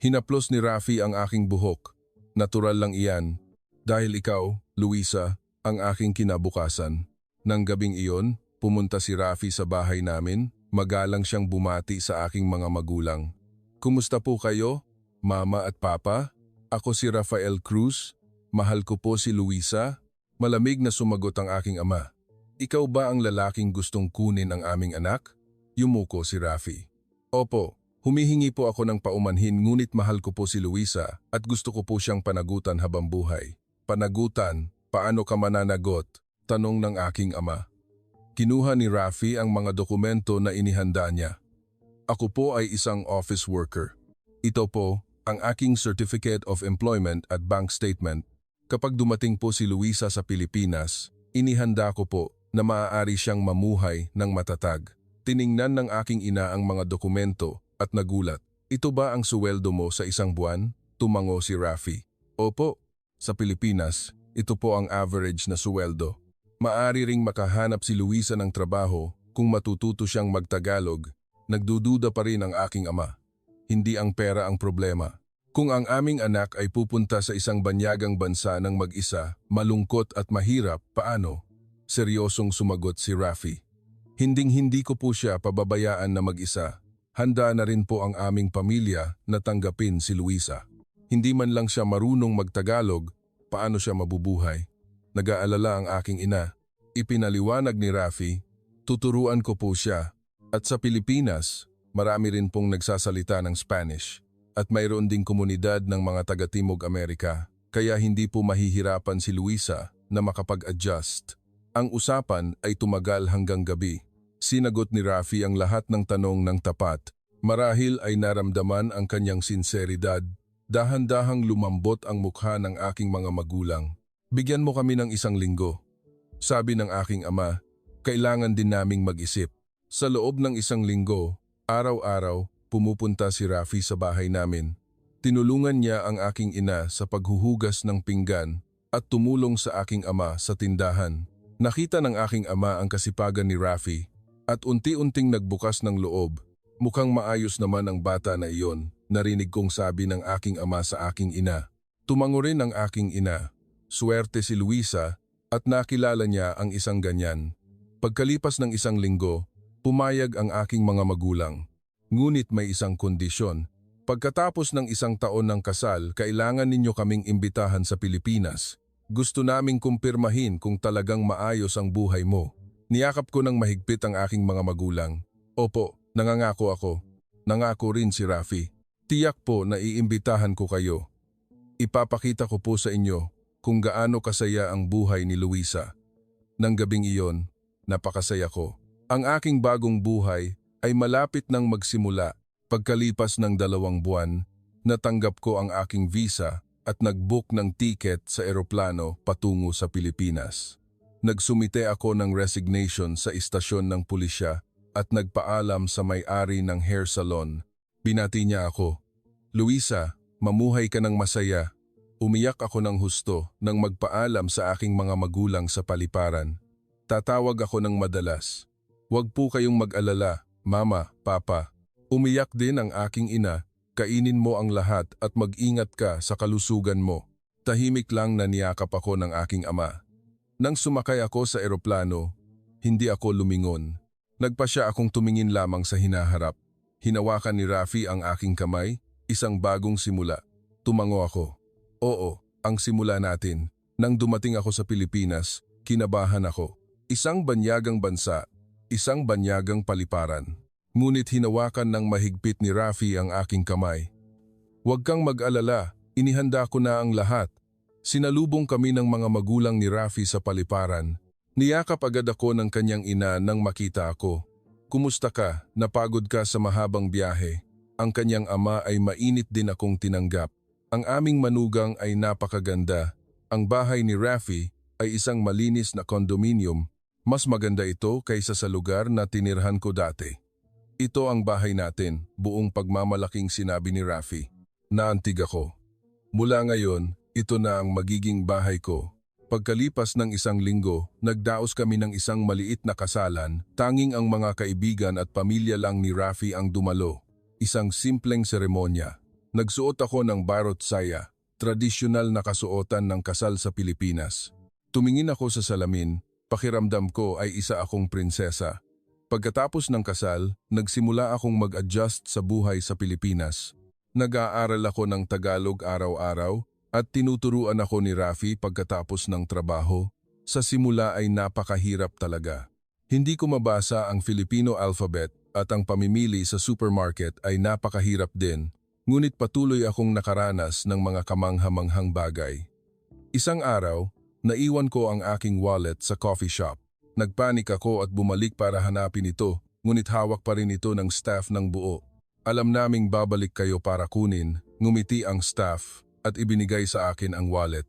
Hinaplos ni Rafi ang aking buhok. Natural lang iyan. Dahil ikaw, Luisa, ang aking kinabukasan. Nang gabing iyon, pumunta si Rafi sa bahay namin. Magalang siyang bumati sa aking mga magulang. Kumusta po kayo, Mama at Papa? Ako si Rafael Cruz. Mahal ko po si Luisa. Malamig na sumagot ang aking ama. Ikaw ba ang lalaking gustong kunin ang aming anak? Yumuko si Rafi. Opo. Humihingi po ako ng paumanhin ngunit mahal ko po si Luisa at gusto ko po siyang panagutan habang buhay. Panagutan? Paano ka mananagot? Tanong ng aking ama. Kinuha ni Rafi ang mga dokumento na inihanda niya. Ako po ay isang office worker. Ito po ang aking Certificate of Employment at Bank Statement. Kapag dumating po si Luisa sa Pilipinas, inihanda ko po na maaari siyang mamuhay ng matatag. Tiningnan ng aking ina ang mga dokumento at nagulat. Ito ba ang suweldo mo sa isang buwan? Tumango si Rafi. Opo, sa Pilipinas, ito po ang average na suweldo. Maari ring makahanap si Luisa ng trabaho kung matututo siyang magtagalog. Nagdududa pa rin ang aking ama. Hindi ang pera ang problema. Kung ang aming anak ay pupunta sa isang banyagang bansa ng mag-isa, malungkot at mahirap, paano? Seryosong sumagot si Rafi. Hinding-hindi ko po siya pababayaan na mag-isa. Handa na rin po ang aming pamilya na tanggapin si Luisa. Hindi man lang siya marunong magtagalog, paano siya mabubuhay? Nag-aalala ang aking ina. Ipinaliwanag ni Rafi, tuturuan ko po siya. At sa Pilipinas, marami rin pong nagsasalita ng Spanish. At mayroon ding komunidad ng mga taga-Timog Amerika. Kaya hindi po mahihirapan si Luisa na makapag-adjust. Ang usapan ay tumagal hanggang gabi. Sinagot ni Rafi ang lahat ng tanong ng tapat. Marahil ay naramdaman ang kanyang sinseridad. Dahan-dahang lumambot ang mukha ng aking mga magulang. Bigyan mo kami ng isang linggo. Sabi ng aking ama, kailangan din naming mag-isip. Sa loob ng isang linggo, araw-araw, pumupunta si Rafi sa bahay namin. Tinulungan niya ang aking ina sa paghuhugas ng pinggan at tumulong sa aking ama sa tindahan. Nakita ng aking ama ang kasipagan ni Rafi. At unti-unting nagbukas ng loob. Mukhang maayos naman ang bata na iyon, narinig kong sabi ng aking ama sa aking ina. Tumango rin ang aking ina. Swerte si Luisa at nakilala niya ang isang ganyan. Pagkalipas ng isang linggo, pumayag ang aking mga magulang. Ngunit may isang kondisyon. Pagkatapos ng isang taon ng kasal, kailangan ninyo kaming imbitahan sa Pilipinas. Gusto naming kumpirmahin kung talagang maayos ang buhay mo. Niyakap ko ng mahigpit ang aking mga magulang. Opo, nangangako ako. Nangako rin si Rafi. Tiyak po na iimbitahan ko kayo. Ipapakita ko po sa inyo kung gaano kasaya ang buhay ni Luisa. Nang gabing iyon, napakasaya ko. Ang aking bagong buhay ay malapit nang magsimula. Pagkalipas ng 2 buwan, natanggap ko ang aking visa at nag-book ng tiket sa eroplano patungo sa Pilipinas. Nagsumite ako ng resignation sa istasyon ng pulisya at nagpaalam sa may-ari ng hair salon. Binati niya ako, "Luisa, mamuhay ka ng masaya." Umiyak ako ng husto nang magpaalam sa aking mga magulang sa paliparan. Tatawag ako ng madalas. "Huwag po kayong mag-alala, Mama, Papa." Umiyak din ang aking ina, "Kainin mo ang lahat at mag-ingat ka sa kalusugan mo." Tahimik lang na niyakap ako ng aking ama. Nang sumakay ako sa eroplano, hindi ako lumingon. Nagpasya akong tumingin lamang sa hinaharap. Hinawakan ni Rafi ang aking kamay, isang bagong simula. Tumango ako. Oo, ang simula natin. Nang dumating ako sa Pilipinas, kinabahan ako. Isang banyagang bansa, isang banyagang paliparan. Ngunit hinawakan ng mahigpit ni Rafi ang aking kamay. "Huwag kang mag-alala, inihanda ko na ang lahat." Sinalubong kami ng mga magulang ni Rafi sa paliparan. Niyakap agad ako ng kanyang ina nang makita ako. "Kumusta ka? Napagod ka sa mahabang biyahe?" Ang kanyang ama ay mainit din akong tinanggap. Ang aming manugang ay napakaganda. Ang bahay ni Rafi ay isang malinis na condominium. Mas maganda ito kaysa sa lugar na tinirhan ko dati. "Ito ang bahay natin," buong pagmamalaking sinabi ni Rafi. Naantig ako. Mula ngayon, ito na ang magiging bahay ko. Pagkalipas ng 1 linggo, nagdaos kami ng isang maliit na kasalan. Tanging ang mga kaibigan at pamilya lang ni Rafi ang dumalo. Isang simpleng seremonya. Nagsuot ako ng barot saya, tradisyonal na kasuotan ng kasal sa Pilipinas. Tumingin ako sa salamin, pakiramdam ko ay isa akong prinsesa. Pagkatapos ng kasal, nagsimula akong mag-adjust sa buhay sa Pilipinas. Nag-aaral ako ng Tagalog araw-araw at tinuturuan ako ni Rafi pagkatapos ng trabaho. Sa simula ay napakahirap talaga. Hindi ko mabasa ang Filipino alphabet at ang pamimili sa supermarket ay napakahirap din. Ngunit patuloy akong nakaranas ng mga kamangha-manghang bagay. Isang araw, naiwan ko ang aking wallet sa coffee shop. Nagpanik ako at bumalik para hanapin ito, ngunit hawak pa rin ito ng staff ng buo. "Alam naming babalik kayo para kunin." Ngumiti ang staff at ibinigay sa akin ang wallet.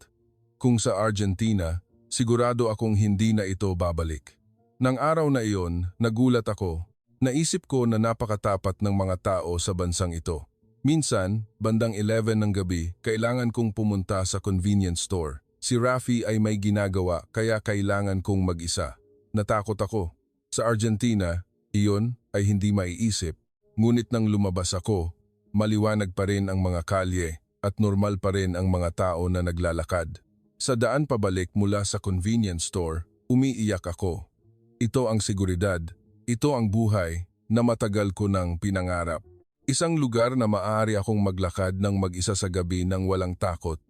Kung sa Argentina, sigurado akong hindi na ito babalik. Nang araw na iyon, nagulat ako. Naisip ko na napakatapat ng mga tao sa bansang ito. Minsan, bandang 11 ng gabi, kailangan kong pumunta sa convenience store. Si Rafi ay may ginagawa kaya kailangan kong mag-isa. Natakot ako. Sa Argentina, iyon ay hindi maiisip. Ngunit nang lumabas ako, maliwanag pa rin ang mga kalye at normal pa rin ang mga tao na naglalakad. Sa daan pabalik mula sa convenience store, umiiyak ako. Ito ang seguridad. Ito ang buhay na matagal ko nang pinangarap. Isang lugar na maaari akong maglakad ng mag-isa sa gabi nang walang takot.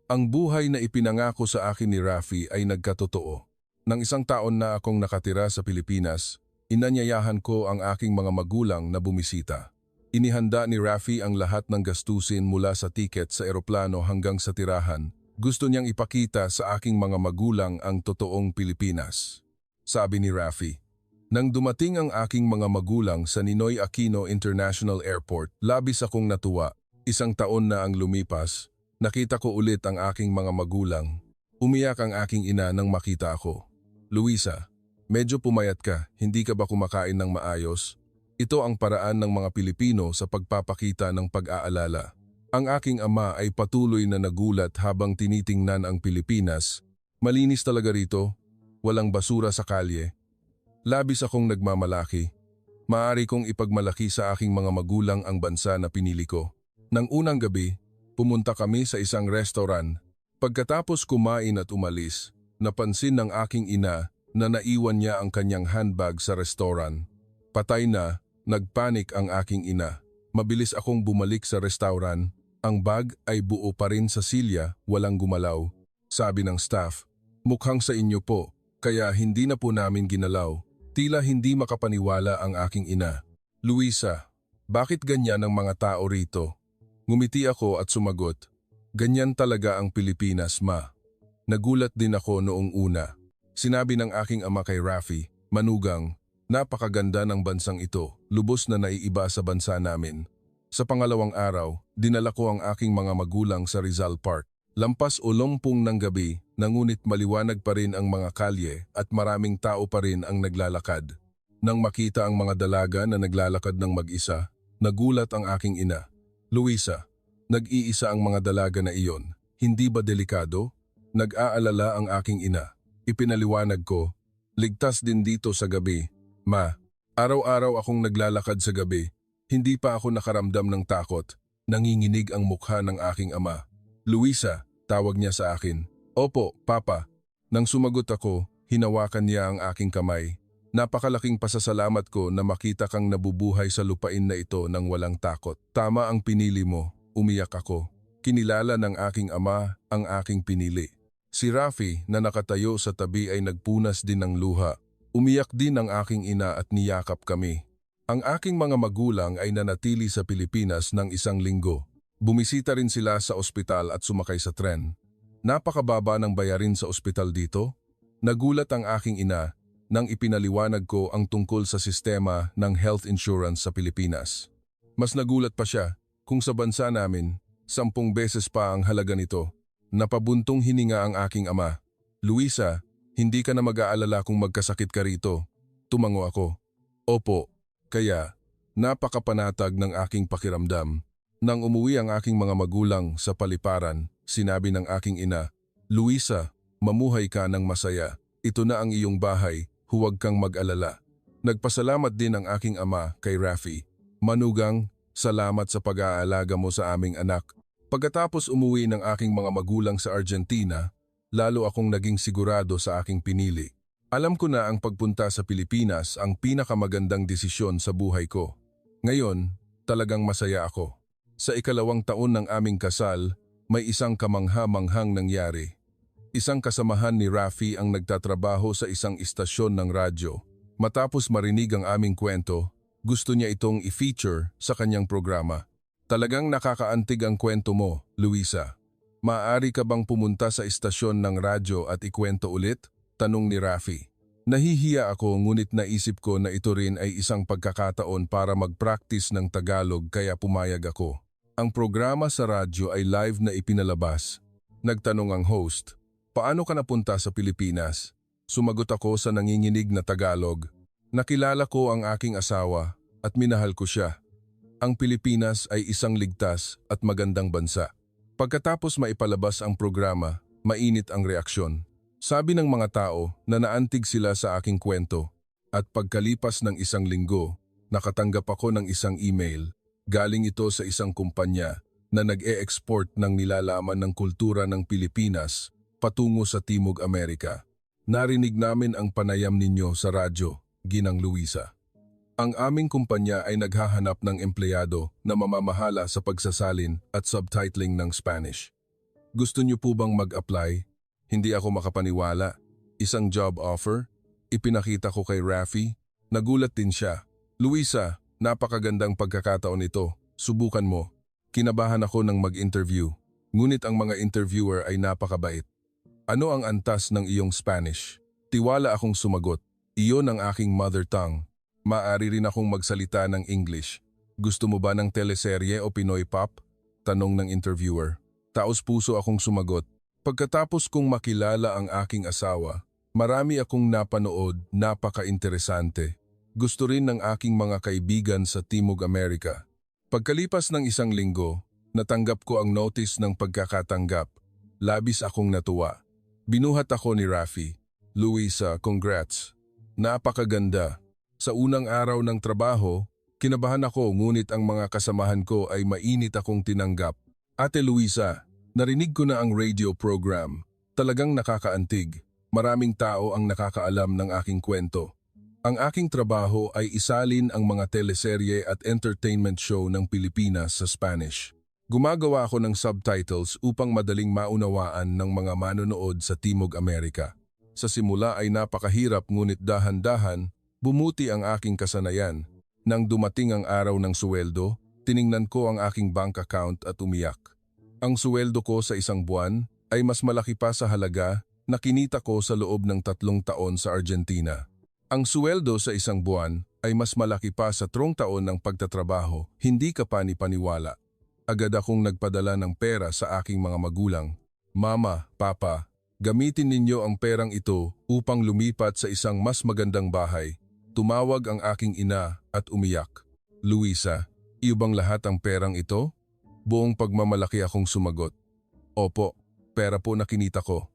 Ang buhay na ipinangako sa akin ni Rafi ay nagkatotoo. Nang 1 taon na akong nakatira sa Pilipinas, inanyayahan ko ang aking mga magulang na bumisita. Inihanda ni Rafi ang lahat ng gastusin mula sa tiket sa eroplano hanggang sa tirahan. Gusto niyang ipakita sa aking mga magulang ang totoong Pilipinas. Sabi ni Rafi. Nang dumating ang aking mga magulang sa Ninoy Aquino International Airport, labis akong natuwa. 1 taon na ang lumipas, nakita ko ulit ang aking mga magulang. Umiyak ang aking ina nang makita ako. "Luisa, medyo pumayat ka, hindi ka ba kumakain ng maayos?" Ito ang paraan ng mga Pilipino sa pagpapakita ng pag-aalala. Ang aking ama ay patuloy na nagulat habang tinitingnan ang Pilipinas. "Malinis talaga rito, walang basura sa kalye." Labis akong nagmamalaki. Maaari kong ipagmalaki sa aking mga magulang ang bansa na pinili ko. Nang unang gabi, pumunta kami sa isang restaurant. Pagkatapos kumain at umalis, napansin ng aking ina na naiwan niya ang kanyang handbag sa restaurant. Patay na, nagpanik ang aking ina. Mabilis akong bumalik sa restaurant. Ang bag ay buo pa rin sa silya, walang gumalaw. Sabi ng staff, "Mukhang sa inyo po, kaya hindi na po namin ginalaw." Tila hindi makapaniwala ang aking ina. "Luisa, bakit ganyan ang mga tao rito?" Ngumiti ako at sumagot, Ganyan talaga ang Pilipinas, ma. Nagulat din ako noong una. Sinabi ng aking ama kay Rafi, "Manugang, napakaganda ng bansang ito, lubos na naiiba sa bansa namin." Sa pangalawang araw, dinala ko ang aking mga magulang sa Rizal Park. Lampas ulumpong ng gabi, ngunit maliwanag pa rin ang mga kalye at maraming tao pa rin ang naglalakad. Nang makita ang mga dalaga na naglalakad ng mag-isa, nagulat ang aking ina. "Luisa, nag-iisa ang mga dalaga na iyon. Hindi ba delikado?" Nag-aalala ang aking ina. Ipinaliwanag ko, "Ligtas din dito sa gabi, ma. Araw-araw akong naglalakad sa gabi. Hindi pa ako nakaramdam ng takot." Nanginginig ang mukha ng aking ama. "Luisa," tawag niya sa akin. "Opo, papa." Nang sumagot ako, hinawakan niya ang aking kamay. "Napakalaking pasasalamat ko na makita kang nabubuhay sa lupain na ito ng walang takot. Tama ang pinili mo." Umiyak ako. Kinilala ng aking ama ang aking pinili. Si Rafi na nakatayo sa tabi ay nagpunas din ng luha. Umiyak din ang aking ina at niyakap kami. Ang aking mga magulang ay nanatili sa Pilipinas ng 1 linggo. Bumisita rin sila sa ospital at sumakay sa tren. Napakababa ng bayarin sa ospital dito. Nagulat ang aking ina nang ipinaliwanag ko ang tungkol sa sistema ng health insurance sa Pilipinas. Mas nagulat pa siya kung sa bansa namin, 10 beses pa ang halaga nito. Napabuntong hininga ang aking ama. "Luisa, hindi ka na mag-aalala kung magkasakit ka rito." Tumango ako. "Opo." Kaya, napakapanatag ng aking pakiramdam. Nang umuwi ang aking mga magulang sa paliparan, sinabi ng aking ina, "Luisa, mamuhay ka ng masaya. Ito na ang iyong bahay, huwag kang mag-alala." Nagpasalamat din ang aking ama kay Rafi. "Manugang, salamat sa pag-aalaga mo sa aming anak." Pagkatapos umuwi ng aking mga magulang sa Argentina, lalo akong naging sigurado sa aking pinili. Alam ko na ang pagpunta sa Pilipinas ang pinakamagandang desisyon sa buhay ko. Ngayon, talagang masaya ako. Sa 2nd taon ng aming kasal, may isang kamangha-manghang nangyari. Isang kasamahan ni Rafi ang nagtatrabaho sa isang istasyon ng radyo. Matapos marinig ang aming kwento, gusto niya itong i-feature sa kanyang programa. "Talagang nakakaantig ang kwento mo, Luisa. Maaari ka bang pumunta sa istasyon ng radyo at ikwento ulit?" Tanong ni Rafi. Nahihiya ako ngunit naisip ko na ito rin ay isang pagkakataon para mag-practice ng Tagalog kaya pumayag ako. Ang programa sa radyo ay live na ipinalabas. Nagtanong ang host, "Paano ka napunta sa Pilipinas?" Sumagot ako sa nanginginig na Tagalog. "Nakilala ko ang aking asawa at minahal ko siya. Ang Pilipinas ay isang ligtas at magandang bansa." Pagkatapos maipalabas ang programa, mainit ang reaksyon. Sabi ng mga tao na naantig sila sa aking kwento at pagkalipas ng 1 linggo, nakatanggap ako ng isang email. Galing ito sa isang kumpanya na nag-e-export ng nilalaman ng kultura ng Pilipinas patungo sa Timog Amerika. "Narinig namin ang panayam ninyo sa radyo, Ginang Luisa. Ang aming kumpanya ay naghahanap ng empleyado na mamamahala sa pagsasalin at subtitling ng Spanish. Gusto niyo po bang mag-apply?" Hindi ako makapaniwala. Isang job offer? Ipinakita ko kay Rafi. Nagulat din siya. "Luisa, napakagandang pagkakataon ito. Subukan mo." Kinabahan ako ng mag-interview. Ngunit ang mga interviewer ay napakabait. "Ano ang antas ng iyong Spanish?" Tiwala akong sumagot. "Iyon ang aking mother tongue. Maaari rin akong magsalita ng English. Gusto mo ba ng teleserye o Pinoy pop?" Tanong ng interviewer. Taos-puso akong sumagot. Pagkatapos kong makilala ang aking asawa, marami akong napanood, napaka-interesante. Gusto rin ng aking mga kaibigan sa Timog Amerika. Pagkalipas ng 1 linggo, natanggap ko ang notice ng pagkakatanggap. Labis akong natuwa. Binuhat ako ni Rafi. "Luisa, congrats. Napakaganda." Sa unang araw ng trabaho, kinabahan ako ngunit ang mga kasamahan ko ay mainit akong tinanggap. "Ate Luisa, narinig ko na ang radio program. Talagang nakakaantig. Maraming tao ang nakakaalam ng aking kwento. Ang aking trabaho ay isalin ang mga teleserye at entertainment show ng Pilipinas sa Spanish. Gumagawa ako ng subtitles upang madaling maunawaan ng mga manonood sa Timog Amerika. Sa simula ay napakahirap ngunit dahan-dahan, bumuti ang aking kasanayan. Nang dumating ang araw ng suweldo, tiningnan ko ang aking bank account at umiyak. Ang suweldo ko sa isang buwan ay mas malaki pa sa halaga na kinita ko sa loob ng 3 taon sa Argentina. Ang suweldo sa isang buwan ay mas malaki pa sa 3 taon ng pagtatrabaho, hindi ka panipaniwala. Agad akong nagpadala ng pera sa aking mga magulang. Mama, Papa, gamitin ninyo ang perang ito upang lumipat sa isang mas magandang bahay. Tumawag ang aking ina at umiyak. Luisa, iyo bang lahat ang perang ito? Buong pagmamalaki akong sumagot. Opo, pera po na kinita ko.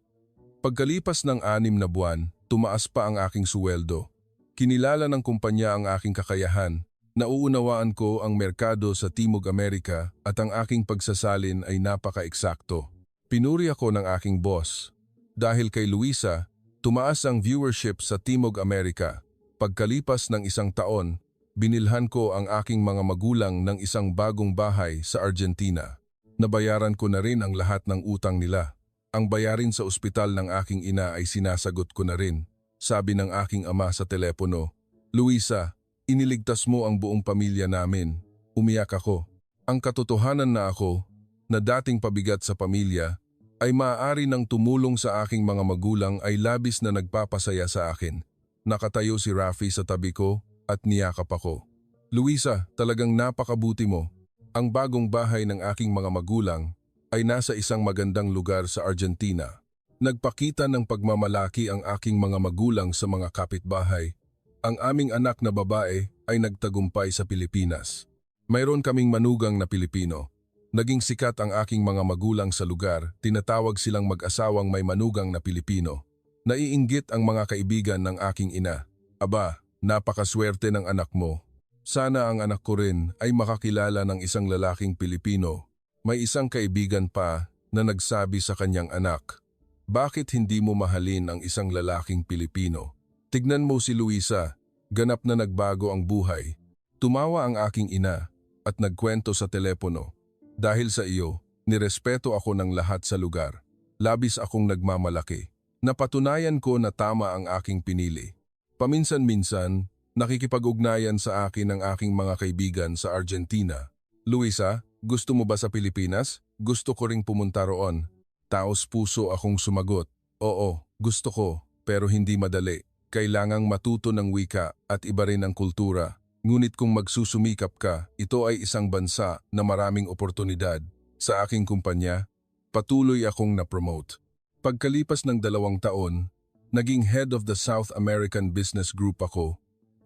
Pagkalipas ng 6 na buwan, tumaas pa ang aking suweldo. Kinilala ng kumpanya ang aking kakayahan. Nauunawaan ko ang merkado sa Timog Amerika at ang aking pagsasalin ay napaka-eksakto. Pinuri ako ng aking boss. Dahil kay Luisa, tumaas ang viewership sa Timog Amerika. Pagkalipas ng 1 taon, binilhan ko ang aking mga magulang ng isang bagong bahay sa Argentina. Nabayaran ko na rin ang lahat ng utang nila. Ang bayarin sa ospital ng aking ina ay sinasagot ko na rin. Sabi ng aking ama sa telepono, Luisa, iniligtas mo ang buong pamilya namin. Umiyak ako. Ang katotohanan na ako, na dating pabigat sa pamilya, ay maaari nang tumulong sa aking mga magulang ay labis na nagpapasaya sa akin. Nakatayo si Rafi sa tabi ko at niyakap ako. Luisa, talagang napakabuti mo. Ang bagong bahay ng aking mga magulang ay nasa isang magandang lugar sa Argentina. Nagpakita ng pagmamalaki ang aking mga magulang sa mga kapitbahay. Ang aming anak na babae ay nagtagumpay sa Pilipinas. Mayroon kaming manugang na Pilipino. Naging sikat ang aking mga magulang sa lugar, tinatawag silang mag-asawang may manugang na Pilipino. Naiinggit ang mga kaibigan ng aking ina. Aba, napakaswerte ng anak mo. Sana ang anak ko rin ay makakilala ng isang lalaking Pilipino. May isang kaibigan pa na nagsabi sa kanyang anak, bakit hindi mo mahalin ang isang lalaking Pilipino? Tignan mo si Luisa, ganap na nagbago ang buhay. Tumawa ang aking ina at nagkwento sa telepono. Dahil sa iyo, nirespeto ako ng lahat sa lugar. Labis akong nagmamalaki. Napatunayan ko na tama ang aking pinili. Paminsan-minsan, nakikipag-ugnayan sa akin ang aking mga kaibigan sa Argentina. Luisa, gusto mo ba sa Pilipinas? Gusto ko ring pumunta roon. Taos puso akong sumagot. Oo, gusto ko, pero hindi madali. Kailangang matuto ng wika at iba rin ang kultura. Ngunit kung magsusumikap ka, ito ay isang bansa na maraming oportunidad. Sa aking kumpanya, patuloy akong na-promote. Pagkalipas ng 2 taon, naging head of the South American Business Group ako.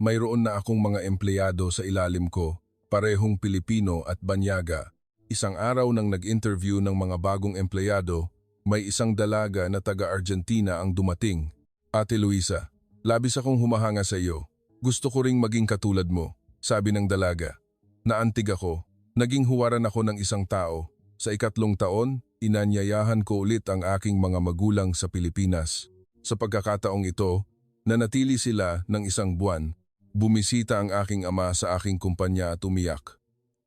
Mayroon na akong mga empleyado sa ilalim ko, parehong Pilipino at banyaga. Isang araw nang nag-interview ng mga bagong empleyado, may isang dalaga na taga-Argentina ang dumating. Ate Luisa, labis akong humahanga sa iyo. Gusto ko ring maging katulad mo, sabi ng dalaga. Naantig ako. Naging huwaran ako ng isang tao. Sa 3 taon, inanyayahan ko ulit ang aking mga magulang sa Pilipinas. Sa pagkakataong ito, nanatili sila ng 1 buwan. Bumisita ang aking ama sa aking kumpanya at umiyak.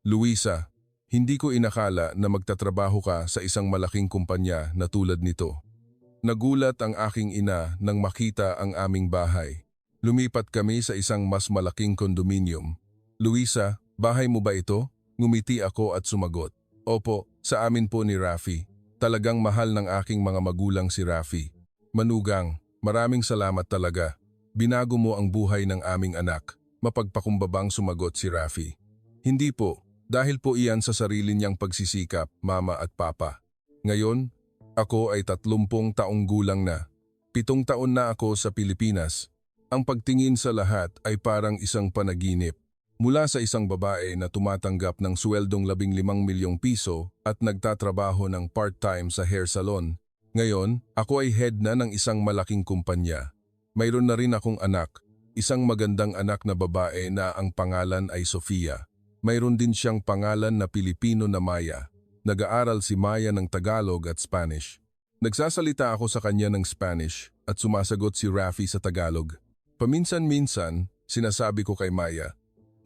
Luisa, hindi ko inakala na magtatrabaho ka sa isang malaking kumpanya na tulad nito. Nagulat ang aking ina nang makita ang aming bahay. Lumipat kami sa isang mas malaking kondominium. Luisa, bahay mo ba ito? Ngumiti ako at sumagot. Opo, sa amin po ni Rafi. Talagang mahal ng aking mga magulang si Rafi. Manugang, maraming salamat talaga. Binago mo ang buhay ng aming anak. Mapagpakumbabang sumagot si Rafi. Hindi po. Dahil po iyan sa sarili niyang pagsisikap, mama at papa. Ngayon, ako ay 30 taong gulang na. 7 taon na ako sa Pilipinas. Ang pagtingin sa lahat ay parang isang panaginip. Mula sa isang babae na tumatanggap ng sweldong 15 milyong piso at nagtatrabaho ng part-time sa hair salon. Ngayon, ako ay head na ng isang malaking kumpanya. Mayroon na rin akong anak, isang magandang anak na babae na ang pangalan ay Sofia. Mayroon din siyang pangalan na Pilipino na Maya. Nag-aaral si Maya ng Tagalog at Spanish. Nagsasalita ako sa kanya ng Spanish at sumasagot si Rafi sa Tagalog. Paminsan-minsan, sinasabi ko kay Maya.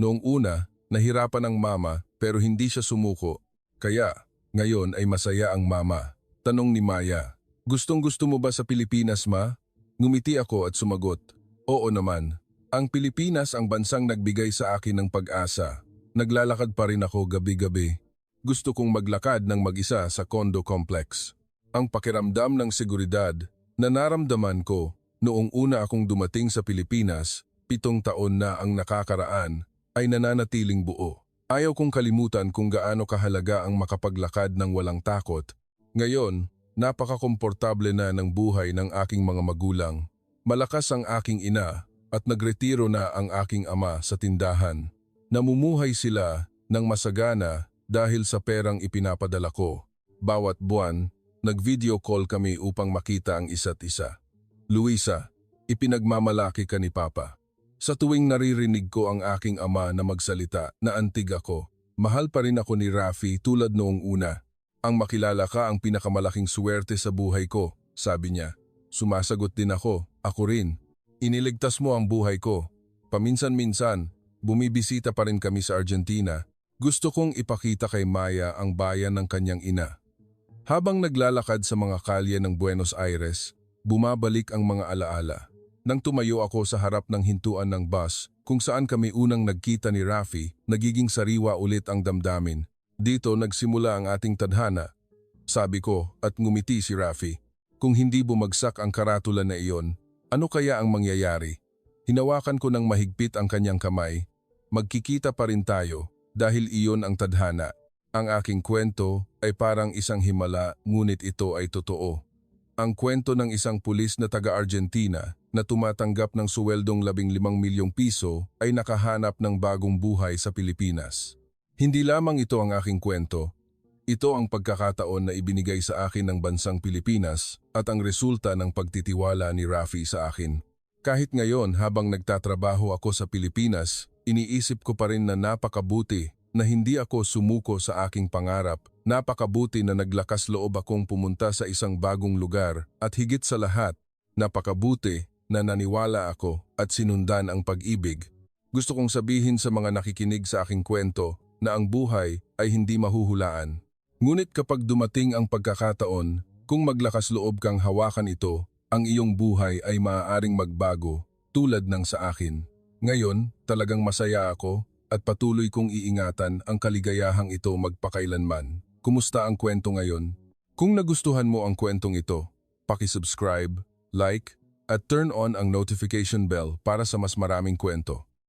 Noong una, nahirapan ang mama pero hindi siya sumuko. Kaya, ngayon ay masaya ang mama. Tanong ni Maya, gustong-gusto mo ba sa Pilipinas, ma? Ngumiti ako at sumagot, oo naman. Ang Pilipinas ang bansang nagbigay sa akin ng pag-asa. Naglalakad pa rin ako gabi-gabi. Gusto kong maglakad ng mag-isa sa condo complex. Ang pakiramdam ng seguridad na naramdaman ko noong una akong dumating sa Pilipinas, 7 taon na ang nakakaraan, ay nananatiling buo. Ayaw kong kalimutan kung gaano kahalaga ang makapaglakad ng walang takot. Ngayon, napaka-komportable na ng buhay ng aking mga magulang. Malakas ang aking ina at nagretiro na ang aking ama sa tindahan. Namumuhay sila ng masagana dahil sa perang ipinapadala ko. Bawat buwan, nag-video call kami upang makita ang isa't isa. Luisa, ipinagmamalaki ka ni Papa. Sa tuwing naririnig ko ang aking ama na magsalita na antig ako, mahal pa rin ako ni Rafi tulad noong una. Ang makilala ka ang pinakamalaking suwerte sa buhay ko, sabi niya. Sumasagot din ako rin. Iniligtas mo ang buhay ko. Paminsan-minsan, bumibisita pa rin kami sa Argentina. Gusto kong ipakita kay Maya ang bayan ng kanyang ina. Habang naglalakad sa mga kalye ng Buenos Aires, bumabalik ang mga alaala. Nang tumayo ako sa harap ng hintuan ng bus, kung saan kami unang nagkita ni Rafi, nagiging sariwa ulit ang damdamin. Dito nagsimula ang ating tadhana. Sabi ko at ngumiti si Rafi. Kung hindi bumagsak ang karatula na iyon, ano kaya ang mangyayari? Hinawakan ko ng mahigpit ang kanyang kamay. Magkikita pa rin tayo. Dahil iyon ang tadhana. Ang aking kwento ay parang isang himala, ngunit ito ay totoo. Ang kwento ng isang pulis na taga-Argentina na tumatanggap ng suweldong 15 milyong piso ay nakahanap ng bagong buhay sa Pilipinas. Hindi lamang ito ang aking kwento. Ito ang pagkakataon na ibinigay sa akin ng bansang Pilipinas at ang resulta ng pagtitiwala ni Rafi sa akin. Kahit ngayon habang nagtatrabaho ako sa Pilipinas, iniisip ko pa rin na napakabuti na hindi ako sumuko sa aking pangarap, napakabuti na naglakas loob akong pumunta sa isang bagong lugar at higit sa lahat, napakabuti na naniwala ako at sinundan ang pag-ibig. Gusto kong sabihin sa mga nakikinig sa aking kwento na ang buhay ay hindi mahuhulaan. Ngunit kapag dumating ang pagkakataon, kung maglakas loob kang hawakan ito, ang iyong buhay ay maaaring magbago tulad ng sa akin. Ngayon, talagang masaya ako at patuloy kong iingatan ang kaligayahang ito magpakailanman. Kumusta ang kwento ngayon? Kung nagustuhan mo ang kwentong ito, paki-subscribe, like, at turn on ang notification bell para sa mas maraming kwento.